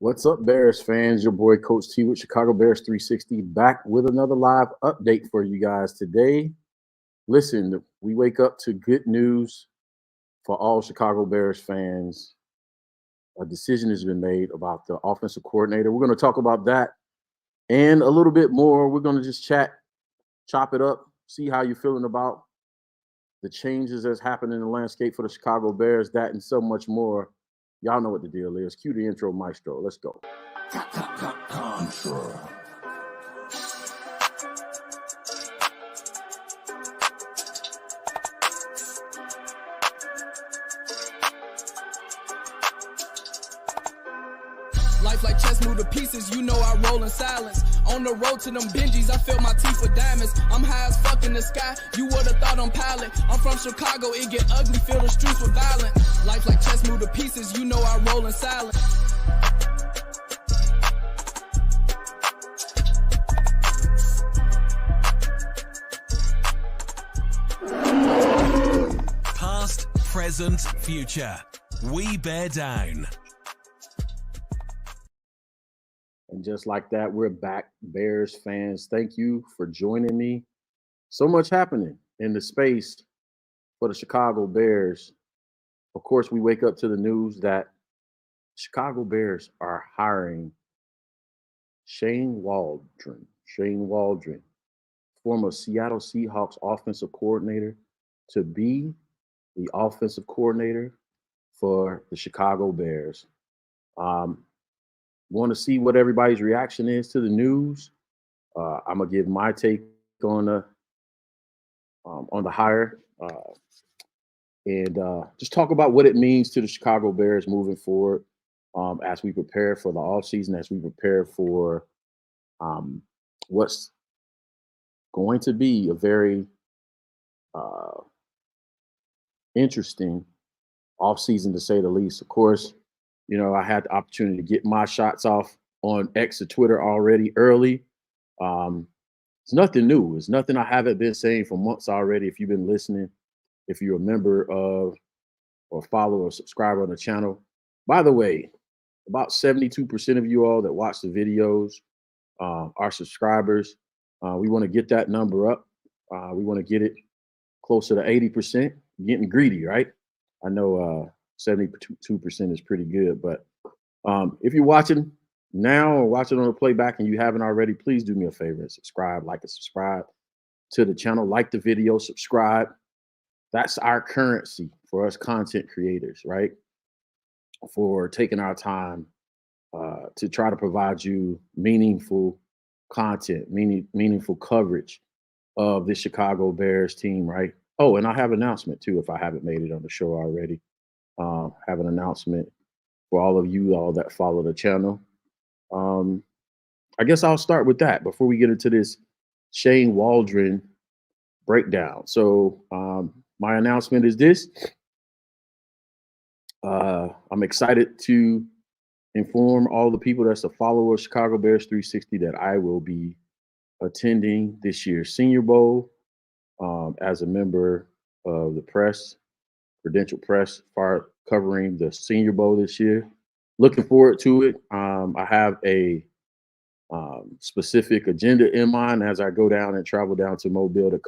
What's up, Bears fans? Your boy Coach T with Chicago Bears 360 back with another live update for you guys today. Listen, we wake up to good news for all Chicago Bears fans. A decision has been made about the offensive coordinator. We're going to talk about that and a little bit more. We're going to just chop it up, see how you're feeling about the changes that's happened in the landscape for the Chicago Bears, that and so much more. Y'all know what the deal is. Cue the intro, maestro. Let's go. Contra. Life like chess, move to pieces, you know I roll in silence. On the road to them Benjis, I feel my teeth with diamonds. I'm high as fuck in the sky, you would've thought I'm pilot. I'm from Chicago, it get ugly, fill the streets with violence. Life like chess, move to pieces, you know I roll in silence. Past, present, future. We bear down. And just like that, we're back, Bears fans. Thank you for joining me. So much happening in the space for the Chicago Bears. Of course, we wake up to the news that Chicago Bears are hiring Shane Waldron, former Seattle Seahawks offensive coordinator, to be the offensive coordinator for the Chicago Bears. Want to see what everybody's reaction is to the news. I'm gonna give my take on the hire and just talk about what it means to the Chicago Bears moving forward as we prepare for the offseason, as we prepare for what's going to be a very interesting offseason, to say the least. Of course, you know, I had the opportunity to get my shots off on X or Twitter already early. It's nothing new. It's nothing I haven't been saying for months already. If you've been listening, if you're a member of or follow or subscribe on the channel. By the way, about 72% of you all that watch the videos are subscribers. We want to get that number up. We want to get it closer to 80%. Getting greedy, right? I know 72% is pretty good, but if you're watching now or watching on the playback and you haven't already, please do me a favor and subscribe, like and subscribe to the channel, like the video, subscribe. That's our currency for us content creators, right? For taking our time to try to provide you meaningful content, meaningful coverage of the Chicago Bears team, right? Oh, and I have an announcement too, if I haven't made it on the show already. Have an announcement for all of you all that follow the channel. I guess I'll start with that before we get into this Shane Waldron breakdown. So my announcement is this. I'm excited to inform all the people that's a follower of Chicago Bears 360 that I will be attending this year's Senior Bowl as a member of the press, Credential Press, covering the Senior Bowl this year. Looking forward to it. I have a specific agenda in mind as I go down and travel down to Mobile to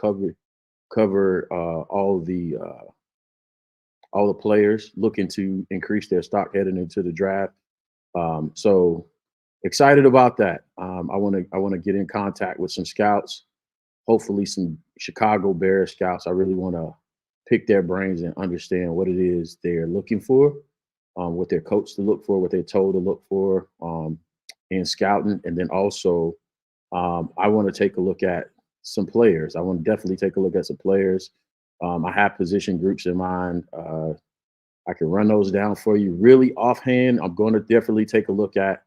cover all the players looking to increase their stock heading into the draft. So excited about that. I want to get in contact with some scouts, hopefully some Chicago Bears scouts. I really want to pick their brains and understand what it is they're looking for, what they're coached to look for, what they're told to look for in scouting. And then also, I want to take a look at some players. I want to definitely take a look at some players. I have position groups in mind. I can run those down for you really offhand. I'm going to definitely take a look at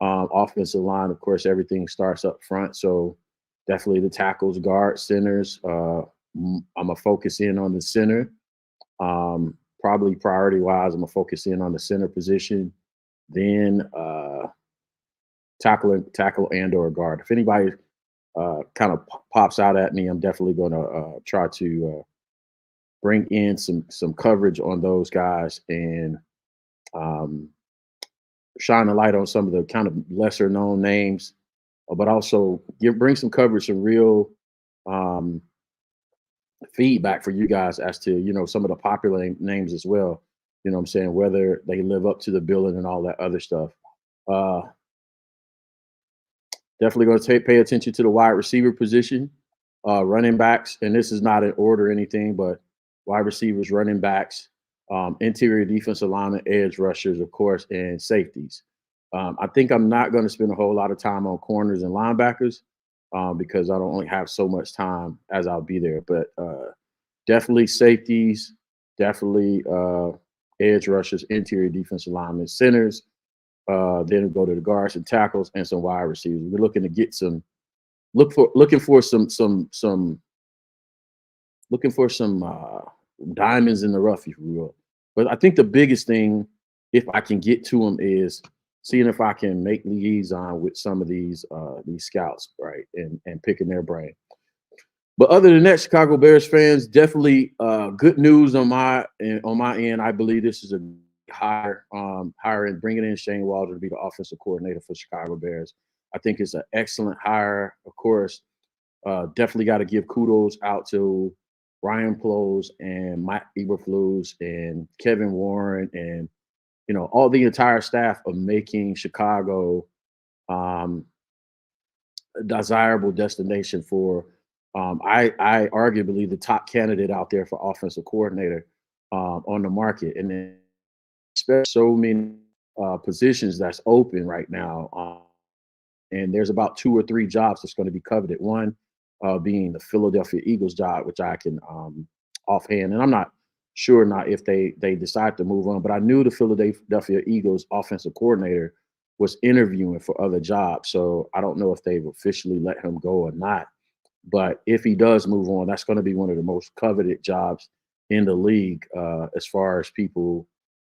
offensive line. Of course, everything starts up front. So definitely the tackles, guards, centers. I'm gonna focus in on the center. Probably priority wise, I'm gonna focus in on the center position, then tackle and or guard. If anybody kind of pops out at me, I'm definitely gonna try to bring in some coverage on those guys and shine a light on some of the kind of lesser known names, but also bring some coverage, some real um, feedback for you guys as to some of the popular names as well. You know what I'm saying? Whether they live up to the billing and all that other stuff. Uh, Definitely going to pay attention to the wide receiver position, running backs, and this is not in order or anything, but wide receivers, running backs, interior defensive linemen, edge rushers, of course, and safeties. I think I'm not going to spend a whole lot of time on corners and linebackers because I don't only have so much time as I'll be there. But definitely safeties, definitely edge rushers, interior defensive linemen, centers, then go to the guards and tackles and some wide receivers. We're looking to get looking for some diamonds in the rough, if you will. But I think the biggest thing, if I can get to them, is seeing if I can make liaison with some of these scouts, right, and picking their brain. But other than that, Chicago Bears fans, definitely good news on my end. I believe this is a hiring, bringing in Shane Waldron to be the offensive coordinator for Chicago Bears. I think it's an excellent hire. Of course, definitely got to give kudos out to Ryan Plows and Mike Eberflus and Kevin Warren and all the entire staff of making Chicago a desirable destination for I arguably the top candidate out there for offensive coordinator on the market, and then especially so many positions that's open right now. And there's about 2 or 3 jobs that's going to be coveted. One being the Philadelphia Eagles job, which I can offhand, and I'm not sure not if they decide to move on, but I knew the Philadelphia Eagles offensive coordinator was interviewing for other jobs. So I don't know if they've officially let him go or not. But if he does move on, that's going to be one of the most coveted jobs in the league as far as people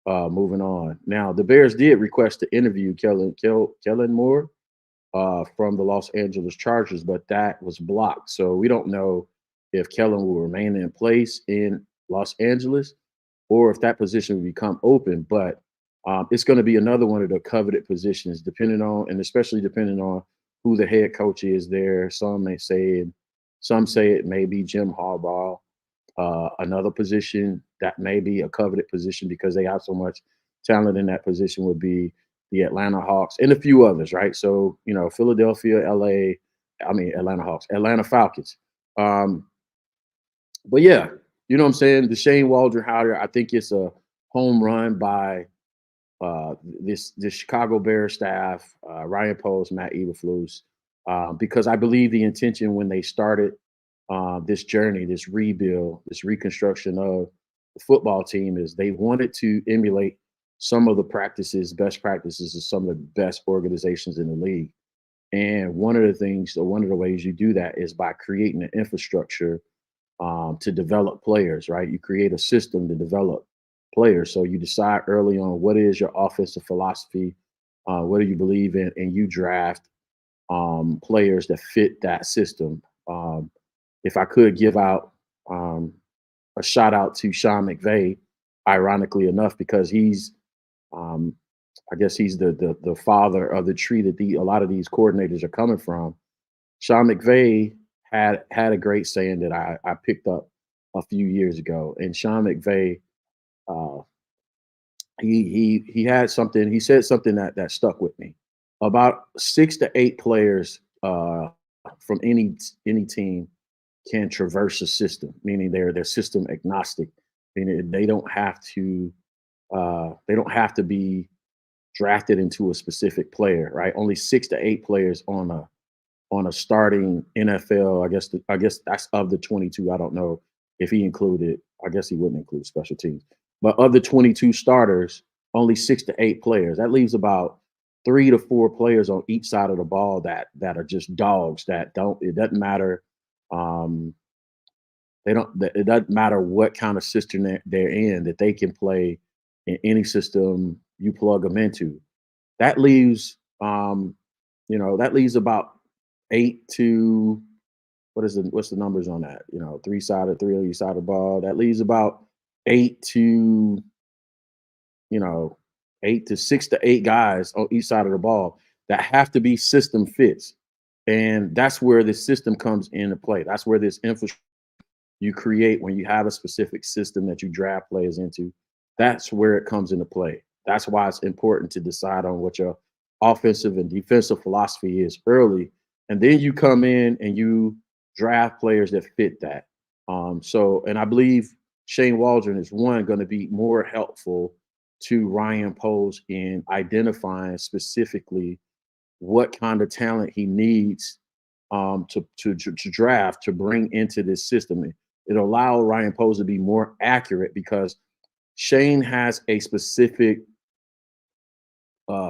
moving on. Now, the Bears did request to interview Kellen Moore from the Los Angeles Chargers, but that was blocked. So we don't know if Kellen will remain in place in Los Angeles or if that position will become open. But it's going to be another one of the coveted positions, depending on, and especially depending on who the head coach is there. Some say it may be Jim Harbaugh. Another position that may be a coveted position because they have so much talent in that position would be the Atlanta Hawks and a few others, right? So, Philadelphia, Atlanta Falcons. But yeah, you know what I'm saying? The Shane Waldron hire, I think it's a home run by this Chicago Bears staff, Ryan Poles, Matt Eberflus, because I believe the intention when they started this journey, this rebuild, this reconstruction of the football team is they wanted to emulate some of the best practices of some of the best organizations in the league. And one of the ways you do that is by creating an infrastructure to develop players, right? You create a system to develop players. So you decide early on what is your offensive philosophy, what do you believe in, and you draft players that fit that system. If I could give out a shout out to Sean McVay, ironically enough, because he's, I guess he's the father of the tree that a lot of these coordinators are coming from. Sean McVay had a great saying that I picked up a few years ago, and Sean McVay, he had something. He said something that stuck with me. About 6 to 8 players from any team can traverse a system, meaning they're system agnostic, meaning they don't have to be drafted into a specific player, right? Only 6 to 8 players on a starting NFL. I guess that's of the 22. I don't know if he included. I guess he wouldn't include special teams, but of the 22 starters, only 6 to 8 players. That leaves about 3 to 4 players on each side of the ball that are just dogs. It doesn't matter. It doesn't matter what kind of system they're in, that they can play in any system you plug them into. That leaves, about 8 to what's the numbers on that? 3 on each side of the ball. That leaves about 8 to six to eight guys on each side of the ball that have to be system fits. And that's where this system comes into play. That's where this infrastructure you create when you have a specific system that you draft players into. That's where it comes into play. That's why it's important to decide on what your offensive and defensive philosophy is early. And then you come in and you draft players that fit that. And I believe Shane Waldron is one going to be more helpful to Ryan Poles in identifying specifically what kind of talent he needs to draft to bring into this system. It'll allow Ryan Poles to be more accurate because Shane has a specific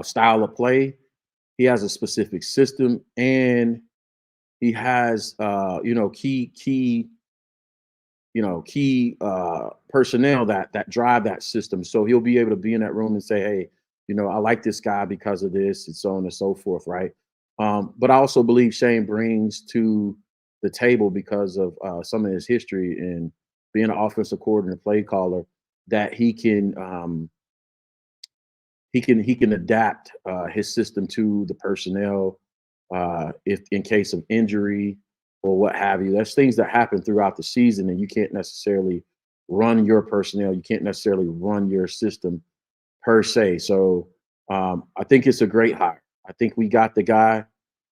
style of play. He has a specific system, and he has key personnel that drive that system. So he'll be able to be in that room and say, hey, I like this guy because of this, and so on and so forth, right? But I also believe Shane brings to the table because of some of his history and being an offensive coordinator, play caller, that he can adapt his system to the personnel if in case of injury or what have you. There's things that happen throughout the season, and you can't necessarily run your personnel. You can't necessarily run your system per se. So I think it's a great hire. I think we got the guy.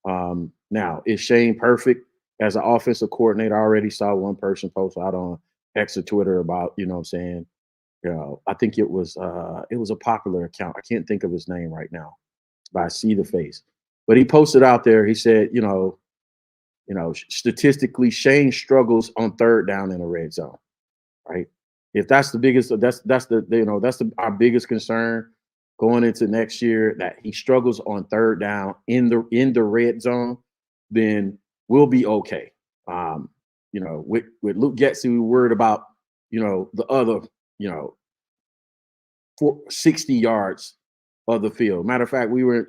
Now, is Shane perfect as an offensive coordinator? I already saw one person post out on X or Twitter about, what I'm saying, I think it was a popular account. I can't think of his name right now, but I see the face. But he posted out there. He said, statistically, Shane struggles on third down in the red zone. Right? If that's the biggest, that's our biggest concern going into next year, that he struggles on third down in the red zone, then we'll be okay. With Luke Getsy, we were worried about, the other, 60 yards of the field. Matter of fact, we were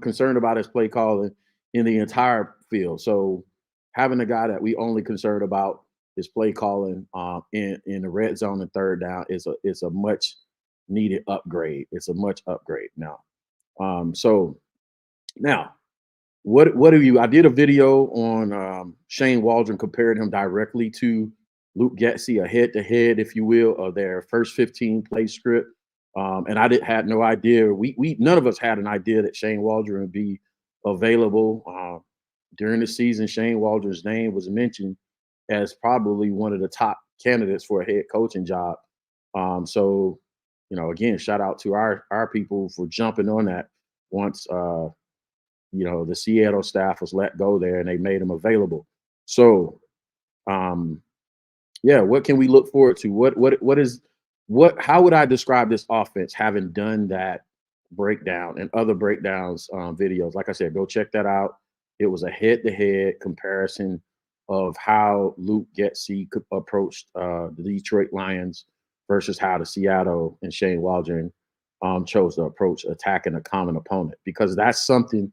concerned about his play calling in the entire field. So having a guy that we only concerned about his play calling in the red zone and third down is a much needed upgrade. It's a much upgrade now. So now, what do you? I did a video on Shane Waldron, compared him directly to Luke Getsy, a head-to-head, if you will, of their first 15 play script. And I had no idea. We none of us had an idea that Shane Waldron would be available during the season. Shane Waldron's name was mentioned as probably one of the top candidates for a head coaching job. So, again, shout out to our people for jumping on that once the Seattle staff was let go there and they made him available. So, what can we look forward to? How would I describe this offense, having done that breakdown and other breakdowns videos? Like I said, go check that out. It was a head-to-head comparison of how Luke Getsy approached the Detroit Lions versus how the Seattle and Shane Waldron chose to approach attacking a common opponent. Because that's something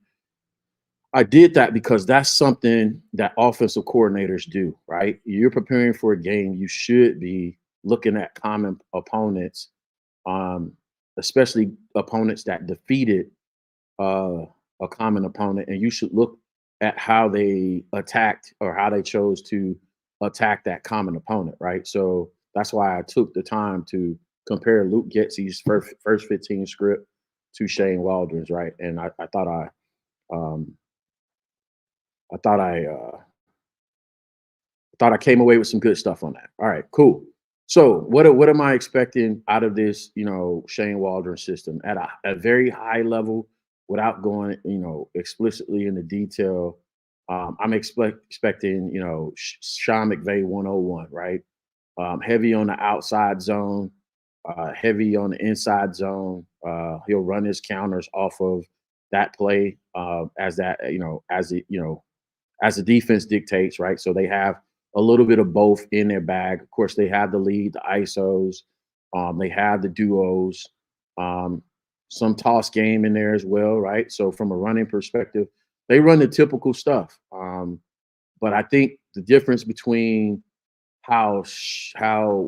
I did that because that's something that offensive coordinators do, right? You're preparing for a game. You should be looking at common opponents, especially opponents that defeated a common opponent, and you should look at how they attacked or how they chose to attack that common opponent, right? So that's why I took the time to compare Luke Getsy's first 15 script to Shane Waldron's, right? And I thought I came away with some good stuff on that. All right, cool. So what am I expecting out of this, Shane Waldron system at a very high level without going, explicitly into detail? I'm expecting, Sean McVay 101, right? Heavy on the outside zone, heavy on the inside zone. He'll run his counters off of that play as the defense dictates, right? So they have a little bit of both in their bag. Of course, they have the lead, the ISOs, they have the duos, some toss game in there as well, right? So from a running perspective, they run the typical stuff. But I think the difference between how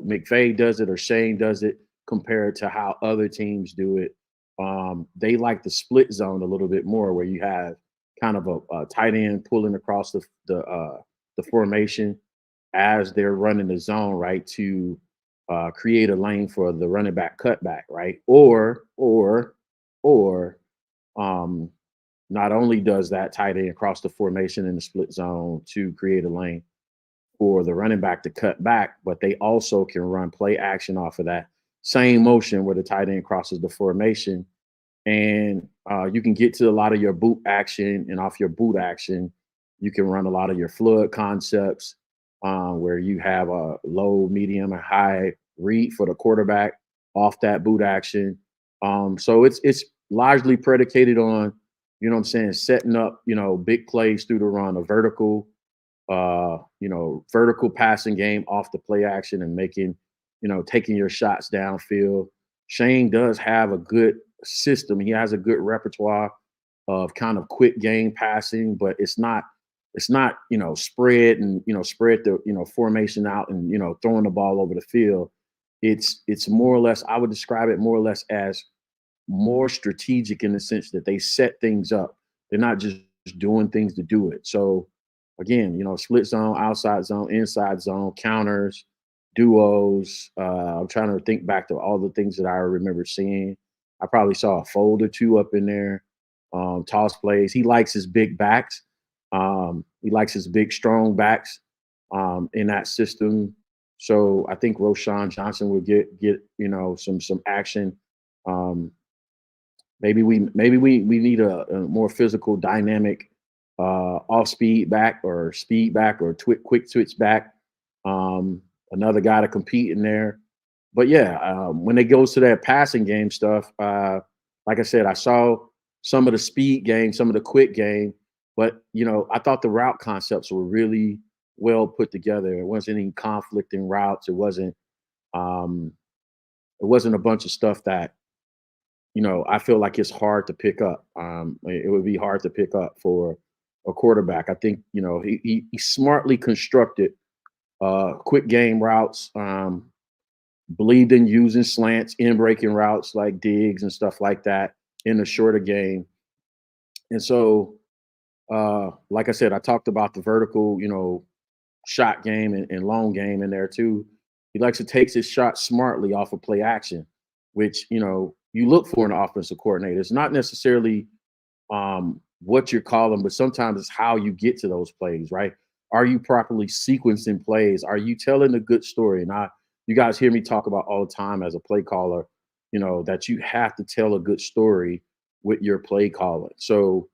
McVay does it or Shane does it compared to how other teams do it They like the split zone a little bit more, where you have kind of a tight end pulling across the formation as they're running the zone, right, to create a lane for the running back cutback, right? Or um, not only does that tight end cross the formation in the split zone to create a lane for the running back to cut back, but they also can run play action off of that same motion where the tight end crosses the formation. And you can get to a lot of your boot action, and off your boot action, you can run a lot of your flood concepts where you have a low, medium, and high read for the quarterback off that boot action. So it's largely predicated on, you know what I'm saying, setting up, big plays through the run, a vertical passing game off the play action and making, taking your shots downfield. Shane does have a good system. He has a good repertoire of kind of quick game passing, but it's not, spread and, spread the, formation out and, throwing the ball over the field. It's more or less, I would describe it more or less as more strategic in the sense that they set things up. They're not just doing things to do it. So again, split zone, outside zone, inside zone, counters, duos. I'm trying to think back to all the things that I remember seeing. I probably saw a fold or two up in there. Toss plays. He likes his big backs. He likes his big, strong backs in that system. So I think Roshan Johnson would get some action. Maybe we need a more physical, dynamic off speed back or speed back or quick switch back. Another guy to compete in there. But yeah, when it goes to that passing game stuff, like I said, I saw some of the speed game, some of the quick game, but I thought the route concepts were really well put together. It wasn't any conflicting routes. It wasn't a bunch of stuff that I feel like it's hard to pick up. It would be hard to pick up for a quarterback. I think he smartly constructed quick game routes. Believed in using slants, in breaking routes like digs and stuff like that in the shorter game. And so, like I said, I talked about the vertical, shot game and long game in there too. He likes to take his shot smartly off of play action, which, you look for an offensive coordinator. It's not necessarily what you're calling, but sometimes it's how you get to those plays, right? Are you properly sequencing plays? Are you telling a good story? And you guys hear me talk about all the time as a play caller, that you have to tell a good story with your play calling. So,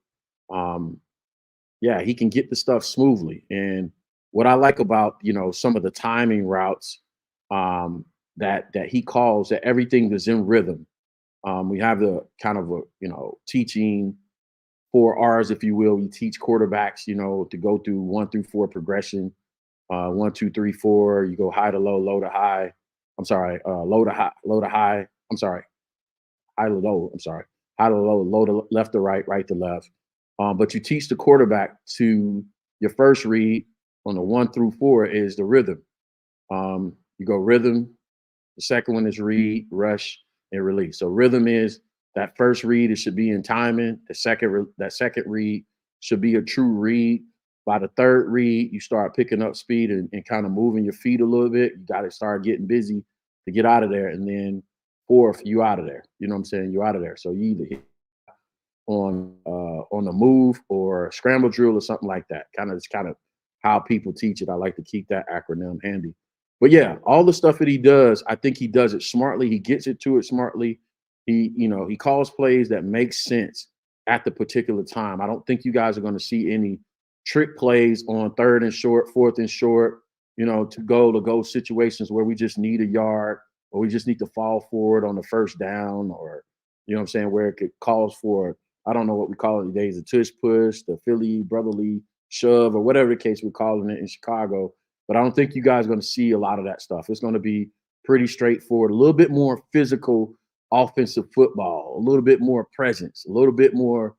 yeah, he can get the stuff smoothly. And what I like about, some of the timing routes that he calls, that everything is in rhythm. We have the kind of teaching 4 R's, if you will. We teach quarterbacks, to go through 1 through 4 progression. 1, 2, 3, 4. You go high to low, low to high. I'm sorry, low to high, low to high. I'm sorry, high to low. I'm sorry, high to low, low to left to right, right to left. But you teach the quarterback to your first read on the 1 through 4 is the rhythm. You go rhythm. The second one is read, rush, and release. So rhythm is that first read. It should be in timing. That second read should be a true read. By the third read, you start picking up speed and kind of moving your feet a little bit. You got to start getting busy to get out of there. And then fourth, you out of there. You know what I'm saying? You out of there. So you either hit on the move or scramble drill or something like that. It's kind of how people teach it. I like to keep that acronym handy. But yeah, all the stuff that he does, I think he does it smartly. He gets it to it smartly. He calls plays that make sense at the particular time. I don't think you guys are going to see any trick plays on 3rd and short, 4th and short, to go situations where we just need a yard or we just need to fall forward on the first down, or, what I'm saying, where it could calls for, I don't know what we call it these days, the tush push, the Philly brotherly shove, or whatever the case we're calling it in Chicago. But I don't think you guys are going to see a lot of that stuff. It's going to be pretty straightforward, a little bit more physical offensive football, a little bit more presence, a little bit more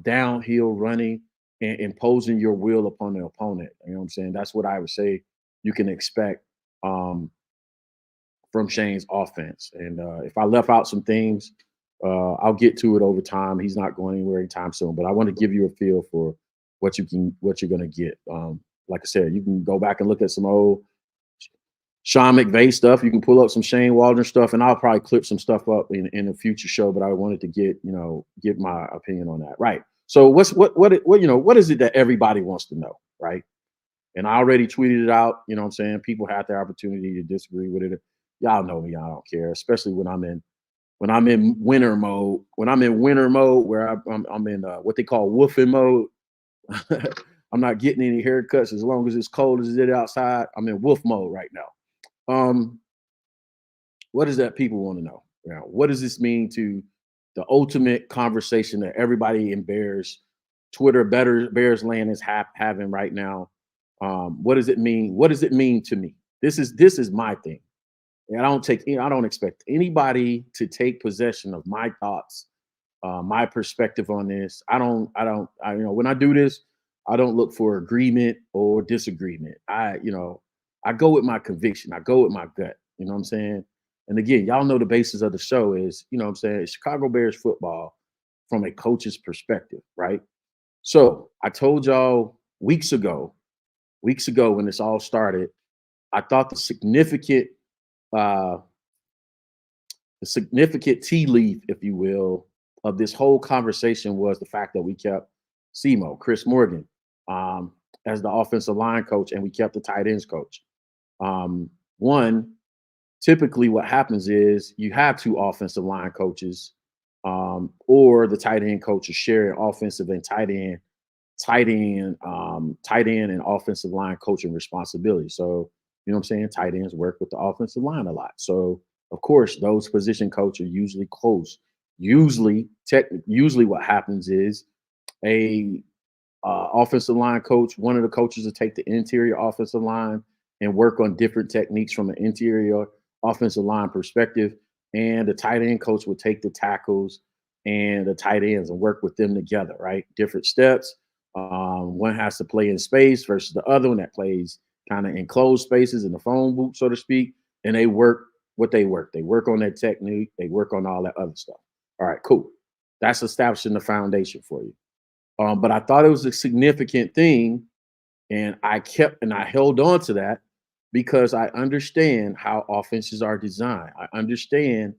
downhill running and imposing your will upon the opponent. You know what I'm saying? That's what I would say you can expect from Shane's offense. And if I left out some things, I'll get to it over time. He's not going anywhere anytime soon, but I want to give you a feel for what you're gonna get. Like I said, you can go back and look at some old Sean McVay stuff. You can pull up some Shane Waldron stuff, and I'll probably clip some stuff up in a future show. But I wanted to get my opinion on that. Right. So what is it that everybody wants to know, right? And I already tweeted it out. You know what I'm saying? People had their opportunity to disagree with it. Y'all know me. I don't care, especially when I'm in winter mode. When I'm in winter mode, where I'm in what they call woofing mode. I'm not getting any haircuts as long as it's cold as it is outside. I'm in wolf mode right now. Um, what is that people want to know? You know, what does this mean to the ultimate conversation that everybody in Bears land is having right now? What does it mean? What does it mean to me? This is my thing. And I don't expect anybody to take possession of my thoughts, my perspective on this. When I do this, I don't look for agreement or disagreement. I go with my conviction. I go with my gut. You know what I'm saying? And again, y'all know the basis of the show is, you know what I'm saying, Chicago Bears football from a coach's perspective, right? So I told y'all weeks ago when this all started, I thought uh, the significant tea leaf, if you will, of this whole conversation was the fact that we kept Chris Morgan, as the offensive line coach, and we kept the tight ends coach. One, typically what happens is you have two offensive line coaches, or the tight end coaches share offensive and tight end and offensive line coaching responsibility. So, you know what I'm saying? Tight ends work with the offensive line a lot. So, of course, those position coaches are usually close. Usually what happens is a offensive line coach, one of the coaches will take the interior offensive line and work on different techniques from an interior offensive line perspective. And the tight end coach will take the tackles and the tight ends and work with them together, right? Different steps. One has to play in space versus the other one that plays kind of enclosed spaces in the phone booth, so to speak. And they work what they work. They work on that technique. They work on all that other stuff. All right, cool. That's establishing the foundation for you. But I thought it was a significant thing, and I held on to that because I understand how offenses are designed. I understand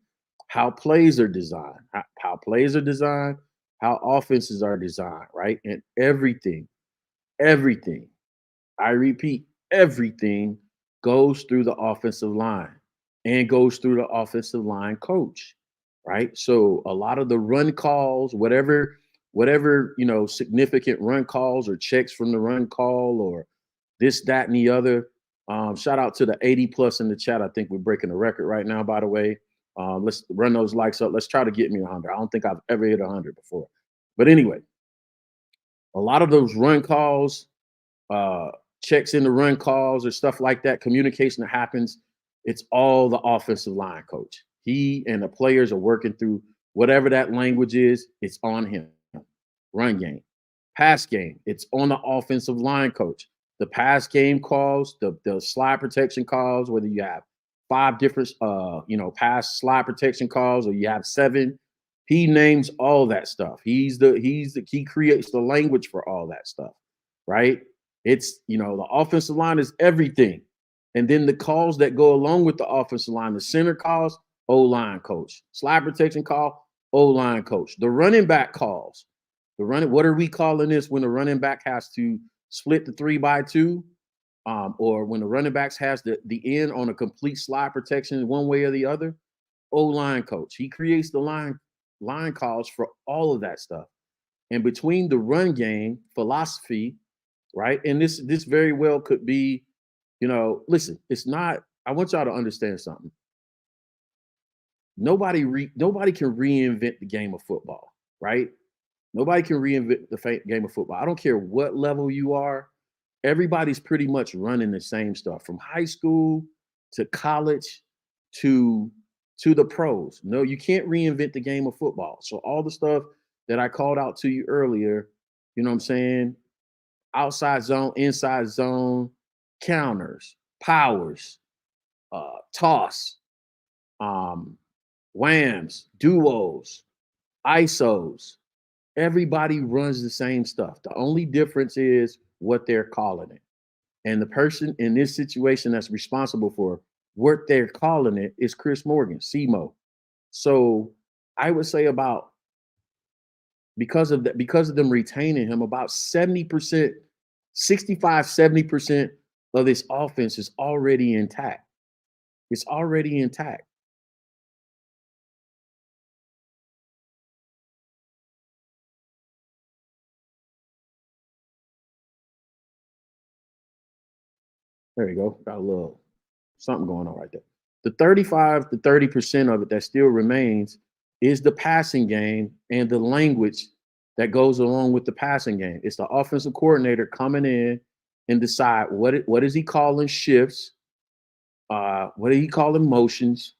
how plays are designed, how plays are designed, how offenses are designed, right? And everything, I repeat, everything goes through the offensive line and goes through the offensive line coach, right? So a lot of the run calls, whatever significant run calls or checks from the run call or this, that, and the other. Shout out to the 80 plus in the chat. I think we're breaking the record right now, by the way. Let's run those likes up. Let's try to get me 100. I don't think I've ever hit 100 before. But anyway, a lot of those run calls, checks in the run calls or stuff like that, communication that happens, it's all the offensive line coach. He and the players are working through whatever that language is, it's on him. Run game, pass game, it's on the offensive line coach. The pass game calls, the slide protection calls, whether you have 5 different pass slide protection calls or you have 7, he names all that stuff. He creates the language for all that stuff, right? It's, the offensive line is everything. And then the calls that go along with the offensive line, the center calls, O-line coach. Slide protection call, O-line coach. The running back calls. What are we calling this when the running back has to split the 3-by-2? Or when the running backs has the end on a complete slide protection one way or the other? O-line coach. He creates the line calls for all of that stuff. And between the run game philosophy, right? And this very well could be, listen, it's not, I want y'all to understand something. Nobody can reinvent the game of football, right? Nobody can reinvent the game of football. I don't care what level you are. Everybody's pretty much running the same stuff from high school to college to the pros. No, you can't reinvent the game of football. So all the stuff that I called out to you earlier, you know what I'm saying? Outside zone, inside zone, counters, powers, toss, whams, duos, ISOs. Everybody runs the same stuff. The only difference is what they're calling it. And the person in this situation that's responsible for what they're calling it is Chris Morgan, CMO. So I would say about because of them retaining him, about 70%, 65, 70% of this offense is already intact. It's already intact. There you go. Got a little something going on right there. The 35 to 30% of it that still remains is the passing game and the language that goes along with the passing game. It's the offensive coordinator coming in and decide what is he calling shifts, what are he calling motions,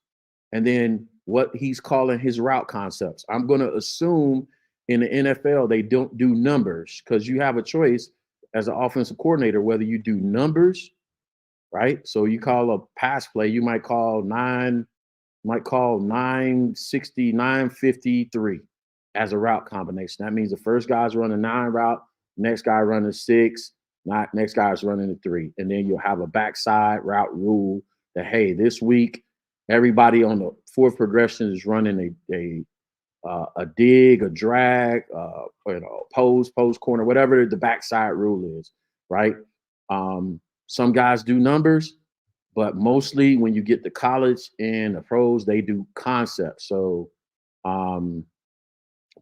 and then what he's calling his route concepts. I'm going to assume in the NFL they don't do numbers because you have a choice as an offensive coordinator whether you do numbers, right? So you call a pass play, you might call 960, 953 as a route combination. That means the first guy's running 9 route, next guy running 6, next guy's running a 3. And then you'll have a backside route rule that, hey, this week, everybody on the fourth progression is running a dig, a drag, post corner, whatever the backside rule is, right? Some guys do numbers, but mostly when you get to college and the pros, they do concepts. So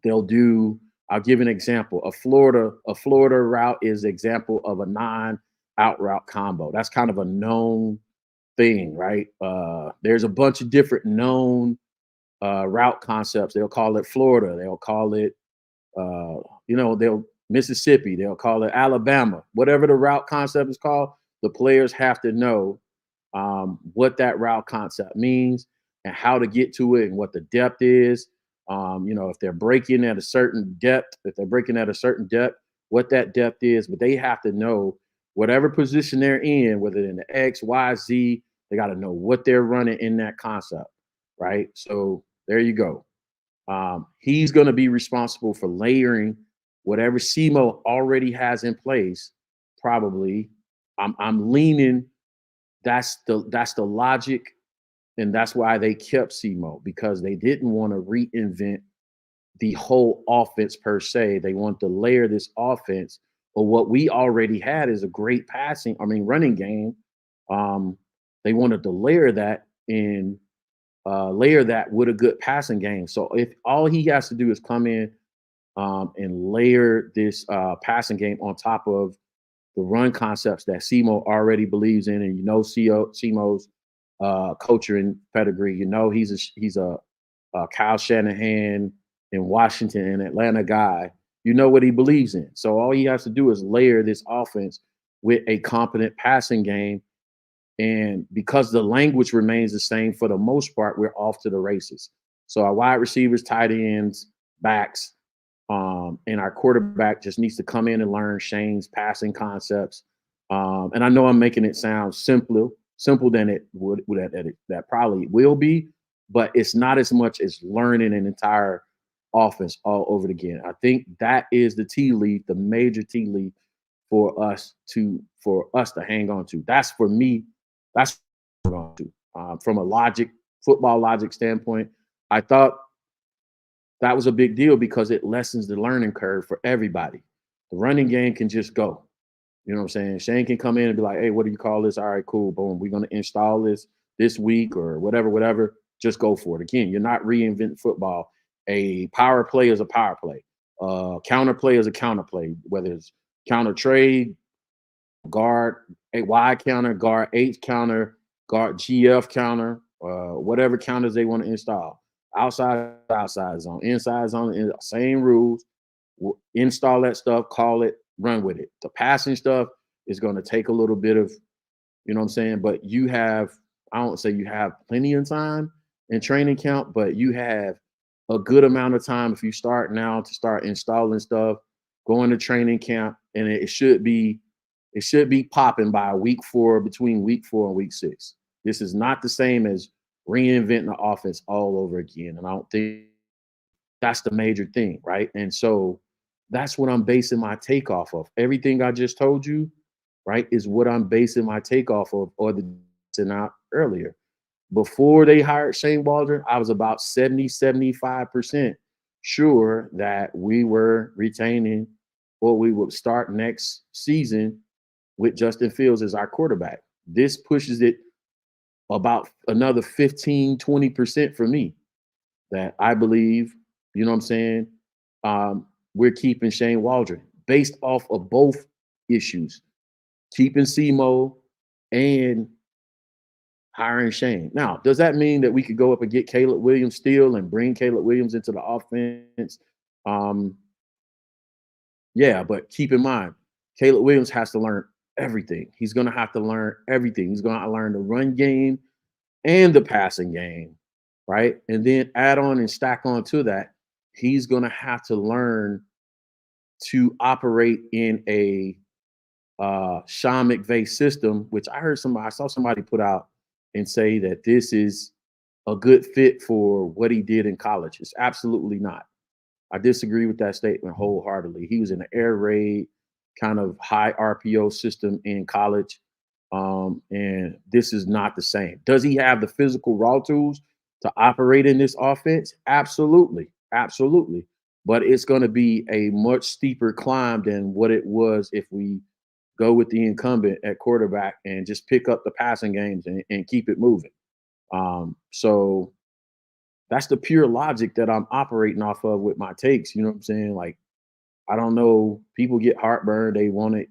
they'll do, I'll give an example. A Florida route is example of a 9-out route combo. That's kind of a known thing, right? There's a bunch of different known route concepts. They'll call it Florida. They'll call it, they'll Mississippi. They'll call it Alabama. Whatever the route concept is called, the players have to know what that route concept means and how to get to it and what the depth is. If they're breaking at a certain depth, what that depth is, but they have to know whatever position they're in, whether in the X, Y, Z, they got to know what they're running in that concept, right? So there you go. He's going to be responsible for layering whatever CMO already has in place. Probably, I'm leaning. That's the logic, and that's why they kept CMO, because they didn't want to reinvent the whole offense per se. They want to layer this offense, but what we already had is a great running game. They wanted to layer that and layer that with a good passing game. So if all he has to do is come in and layer this passing game on top of the run concepts that CMO already believes in, and CMO's coaching pedigree. He's a Kyle Shanahan in Washington and Atlanta guy. You know what he believes in. So all he has to do is layer this offense with a competent passing game. And because the language remains the same for the most part, we're off to the races. So our wide receivers, tight ends, backs, and our quarterback just needs to come in and learn Shane's passing concepts. And I know I'm making it sound simple than it would that probably will be, but it's not as much as learning an entire offense all over again. I think that is the tea leaf, the major tea leaf for us to hang on to. That's for me. That's what I'm going to. From a football logic standpoint, I thought that was a big deal because it lessens the learning curve for everybody. The running game can just go. You know what I'm saying? Shane can come in and be like, hey, what do you call this? All right, cool. Boom. We're going to install this week or whatever. Just go for it. Again, you're not reinventing football. A power play is a power play. Counter play is a counter play, whether it's counter trade, guard, a Y counter, guard H counter, guard GF counter, whatever counters they want to install. Outside zone, inside zone, same rules. Install that stuff, call it, run with it. The passing stuff is going to take a little bit of, you know what I'm saying? But I don't say you have plenty of time in training camp, but you have a good amount of time if you start now to start installing stuff, going to training camp, and it should be popping by between week 4 and week 6. This is not the same as reinventing the offense all over again. And I don't think That's the major thing, right? And so that's what I'm basing my take off of. Everything I just told you, right, is what I'm basing my take off of, or the out earlier. Before they hired Shane Waldron, I was about 70, 75% sure that we were retaining, or we would start next season with Justin Fields as our quarterback. This pushes it about another 15, 20% for me, that I believe, you know what I'm saying, we're keeping Shane Waldron based off of both issues, keeping SEMO and hiring Shane. Now, does that mean that we could go up and get Caleb Williams still and bring Caleb Williams into the offense? Um, yeah, but keep in mind, Caleb Williams has to learn everything. He's going to have to learn everything. He's going to learn the run game and the passing game, right? And then add on and stack on to that, he's going to have to learn to operate in a Sean McVay system, which I saw somebody put out and say that this is a good fit for what he did in college. It's absolutely not. I disagree with that statement wholeheartedly. He was in an air raid kind of high RPO system in college. And this is not the same. Does he have the physical raw tools to operate in this offense? Absolutely. Absolutely. But it's going to be a much steeper climb than what it was if we go with the incumbent at quarterback and just pick up the passing games and keep it moving. So that's the pure logic that I'm operating off of with my takes. You know what I'm saying? Like, I don't know. People get heartburn. They want it.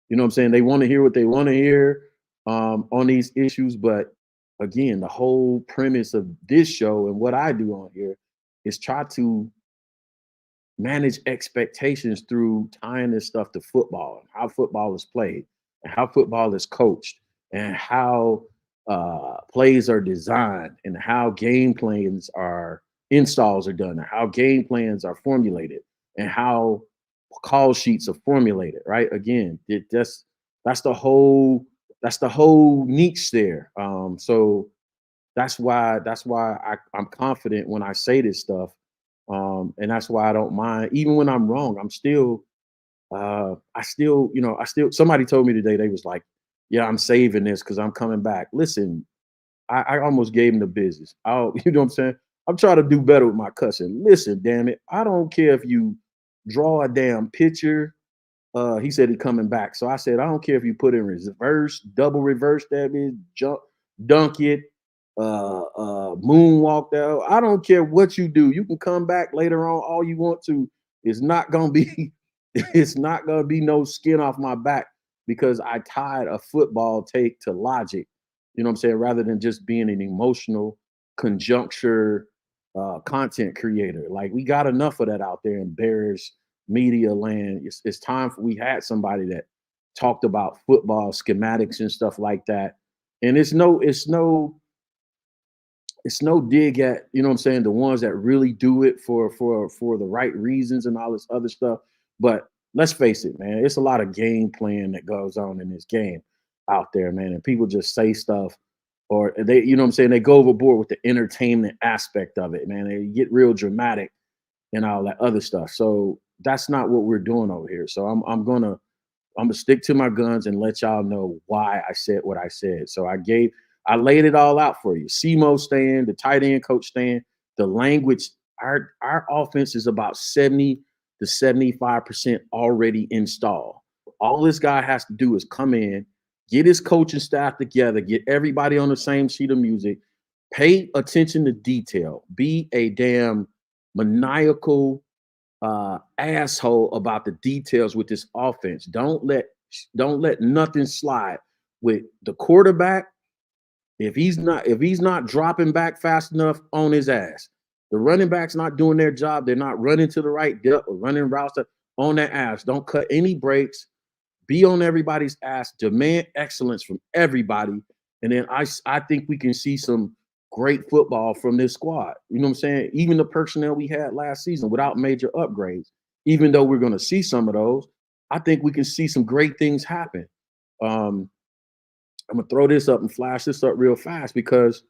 You know what I'm saying? They want to hear what they want to hear on these issues. But again, the whole premise of this show and what I do on here is try to manage expectations through tying this stuff to football and how football is played and how football is coached and how plays are designed and how game plans installs are done and how game plans are formulated and how call sheets are formulated, right? Again, that's the whole niche there. So that's why I'm confident when I say this stuff. And that's why I don't mind, even when I'm wrong, somebody told me today, they was like, yeah, I'm saving this because I'm coming back. Listen, I almost gave him the business. You know what I'm saying? I'm trying to do better with my cussing. Listen, damn it. I don't care if you draw a damn picture. He said he's coming back. So I said, I don't care if you put in reverse, double reverse, that is, jump, dunk it, moonwalk out. I don't care what you do. You can come back later on all you want to. It's not gonna be no skin off my back because I tied a football take to logic. You know what I'm saying? Rather than just being an emotional conjuncture content creator. Like, we got enough of that out there in Bears media land. It's time we had somebody that talked about football schematics and stuff like that. And it's no dig at, you know what I'm saying, the ones that really do it for the right reasons and all this other stuff. But let's face it, man, it's a lot of game plan that goes on in this game out there, man. And people just say stuff, or they, you know what I'm saying, they go overboard with the entertainment aspect of it, man. They get real dramatic and all that other stuff. So that's not what we're doing over here. So I'm gonna stick to my guns and let y'all know why I said what I said. So I laid it all out for you. SEMO stand, the tight end coach stand, the language. Our offense is about 70 to 75% already installed. All this guy has to do is come in, get his coaching staff together, get everybody on the same sheet of music, pay attention to detail, be a damn maniacal asshole about the details with this offense. Don't let nothing slide with the quarterback. If he's not dropping back fast enough, on his ass. The running back's not doing their job. They're not running to the right depth or running routes on their ass. Don't cut any breaks. Be on everybody's ass. Demand excellence from everybody. And then I think we can see some great football from this squad. You know what I'm saying? Even the personnel we had last season without major upgrades, even though we're going to see some of those, I think we can see some great things happen. I'm going to throw this up and flash this up real fast because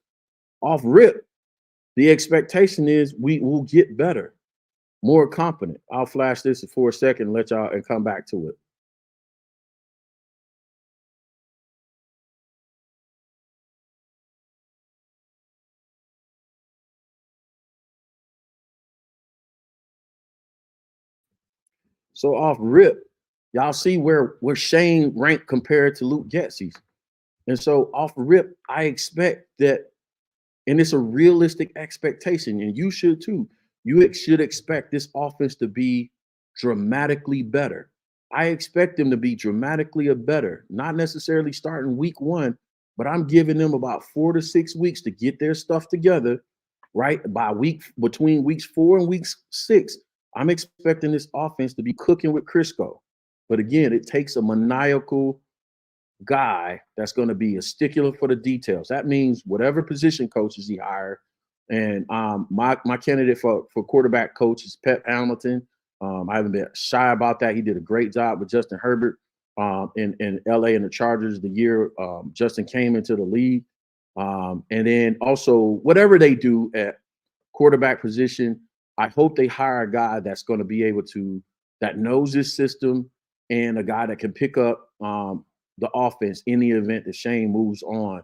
off rip, the expectation is we will get better. more confident. I'll flash this for a second, let y'all and come back to it. So off rip, y'all see where Shane ranked compared to Luke Getzey's. And so off rip, I expect that, and it's a realistic expectation, and you should too. Should expect this offense to be dramatically better. I expect them to be dramatically better, not necessarily starting week one, but I'm giving them about 4 to 6 weeks to get their stuff together, right? By between weeks 4 and weeks 6, I'm expecting this offense to be cooking with Crisco. But again, it takes a maniacal guy that's going to be a stickler for the details. That means whatever position coaches he hired. And my candidate for quarterback coach is Pep Hamilton. I haven't been shy about that. He did a great job with Justin Herbert in LA and the Chargers the year Justin came into the league. And then also whatever they do at quarterback position, I hope they hire a guy that's going to be able to, that knows this system, and a guy that can pick up the offense in the event that Shane moves on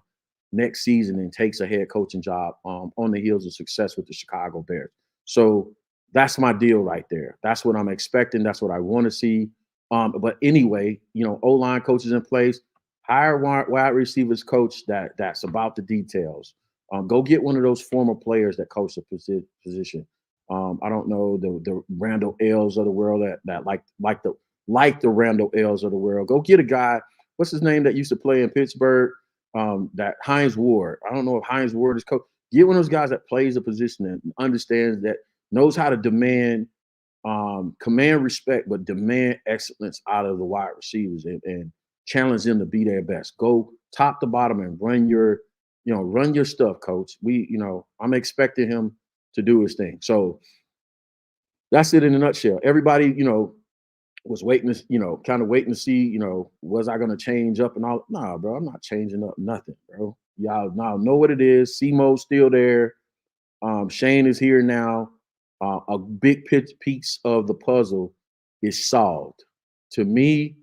next season and takes a head coaching job on the heels of success with the Chicago Bears. So that's my deal right there. That's what I'm expecting. That's what I want to see. But anyway, O-line coaches in place, hire wide receivers coach that's about the details. Go get one of those former players that coach the position. I don't know, the Randall L's of the world that like the Randall L's of the world. Go get a guy. What's his name that used to play in Pittsburgh? That Hines Ward. I don't know if Hines Ward is coach. Get one of those guys that plays the position and understands that, knows how to command respect, but demand excellence out of the wide receivers and challenge them to be their best. Go top to bottom and run your stuff, coach. I'm expecting him to do his thing. So that's it in a nutshell. Everybody, was waiting to, kind of waiting to see, was I going to change up and all? Nah, bro, I'm not changing up nothing, bro. Y'all now know what it is. Simo's still there. Shane is here now. A big piece of the puzzle is solved. To me,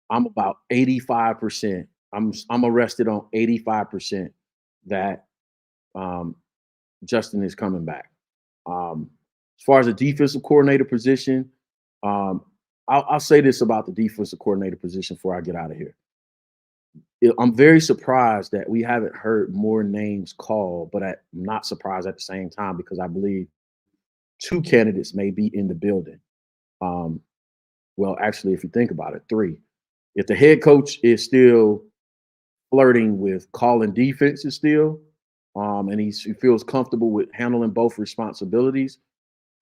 I'm about 85%. I'm arrested on 85% that Justin is coming back. As far as the defensive coordinator position, I'll say this about the defensive coordinator position before I get out of here. I'm very surprised that we haven't heard more names called, but I'm not surprised at the same time because I believe 2 candidates may be in the building. Well, actually, if you think about it, 3. If the head coach is still flirting with calling defenses still, and he feels comfortable with handling both responsibilities,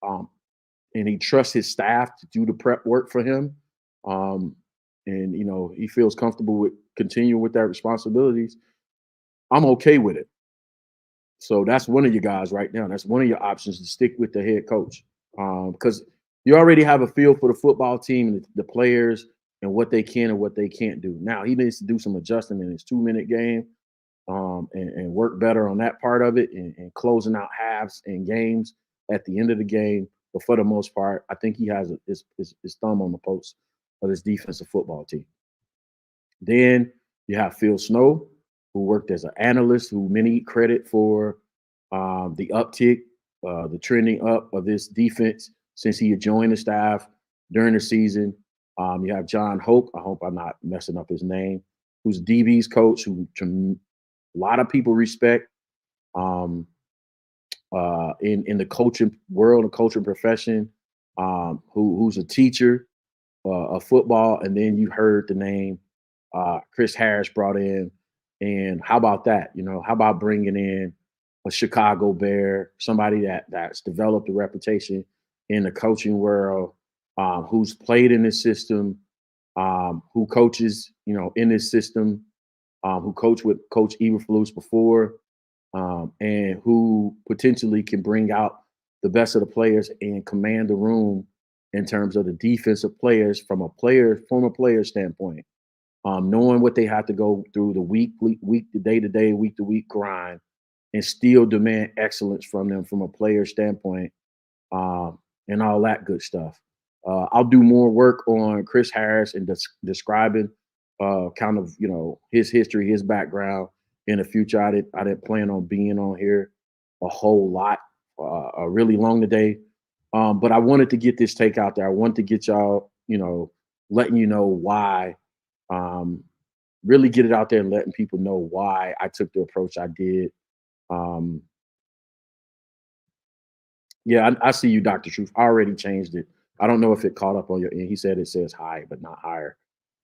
and he trusts his staff to do the prep work for him, and he feels comfortable with continuing with that responsibilities, I'm okay with it. So that's one of your guys right now. That's one of your options, to stick with the head coach, because you already have a feel for the football team and the players and what they can and what they can't do. Now he needs to do some adjusting in his 2-minute game, and work better on that part of it, and closing out halves and games at the end of the game. But for the most part, I think he has his thumb on the pulse of this defensive football team. Then you have Phil Snow, who worked as an analyst, who many credit for the uptick, the trending up of this defense since he had joined the staff during the season. You have John Hoke, I hope I'm not messing up his name, who's DB's coach, who a lot of people respect in the coaching world, the coaching profession, who's a teacher of football. And then you heard the name Chris Harris brought in. And how about that? How about bringing in a Chicago Bear, somebody that's developed a reputation in the coaching world, who's played in this system, who coaches, in this system, who coached with Coach Eberflus before, and who potentially can bring out the best of the players and command the room in terms of the defensive players from a former player standpoint, knowing what they have to go through the day-to-day, week-to-week grind, and still demand excellence from them from a player standpoint, and all that good stuff. I'll do more work on Chris Harris and describing kind of his history, his background in the future. I didn't plan on being on here a whole lot, really long today, but I wanted to get this take out there. I wanted to get y'all, letting you know why. Really get it out there and letting people know why I took the approach I did. Um, yeah, I see you, Dr. Truth. I already changed it. I don't know if it caught up on your end. He said it says high, but not higher.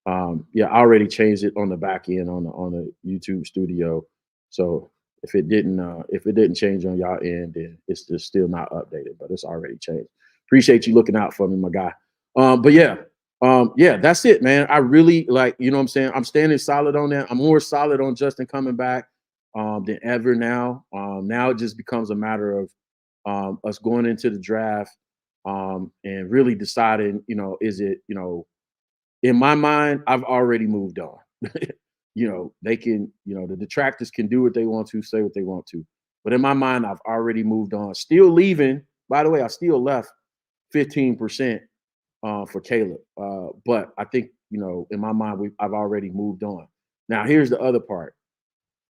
Yeah, I already changed it on the back end on the YouTube studio. So if it didn't change on y'all end, then it's just still not updated, but it's already changed. Appreciate you looking out for me, my guy. But yeah, that's it, man. I really like, what I'm saying? I'm standing solid on that. I'm more solid on Justin coming back than ever now. Now it just becomes a matter of us going into the draft and really deciding, is it, in my mind, I've already moved on. They can, the detractors can do what they want to, say what they want to. But in my mind, I've already moved on. Still leaving. By the way, I still left 15% for Caleb. But I think, in my mind, I've already moved on. Now, here's the other part.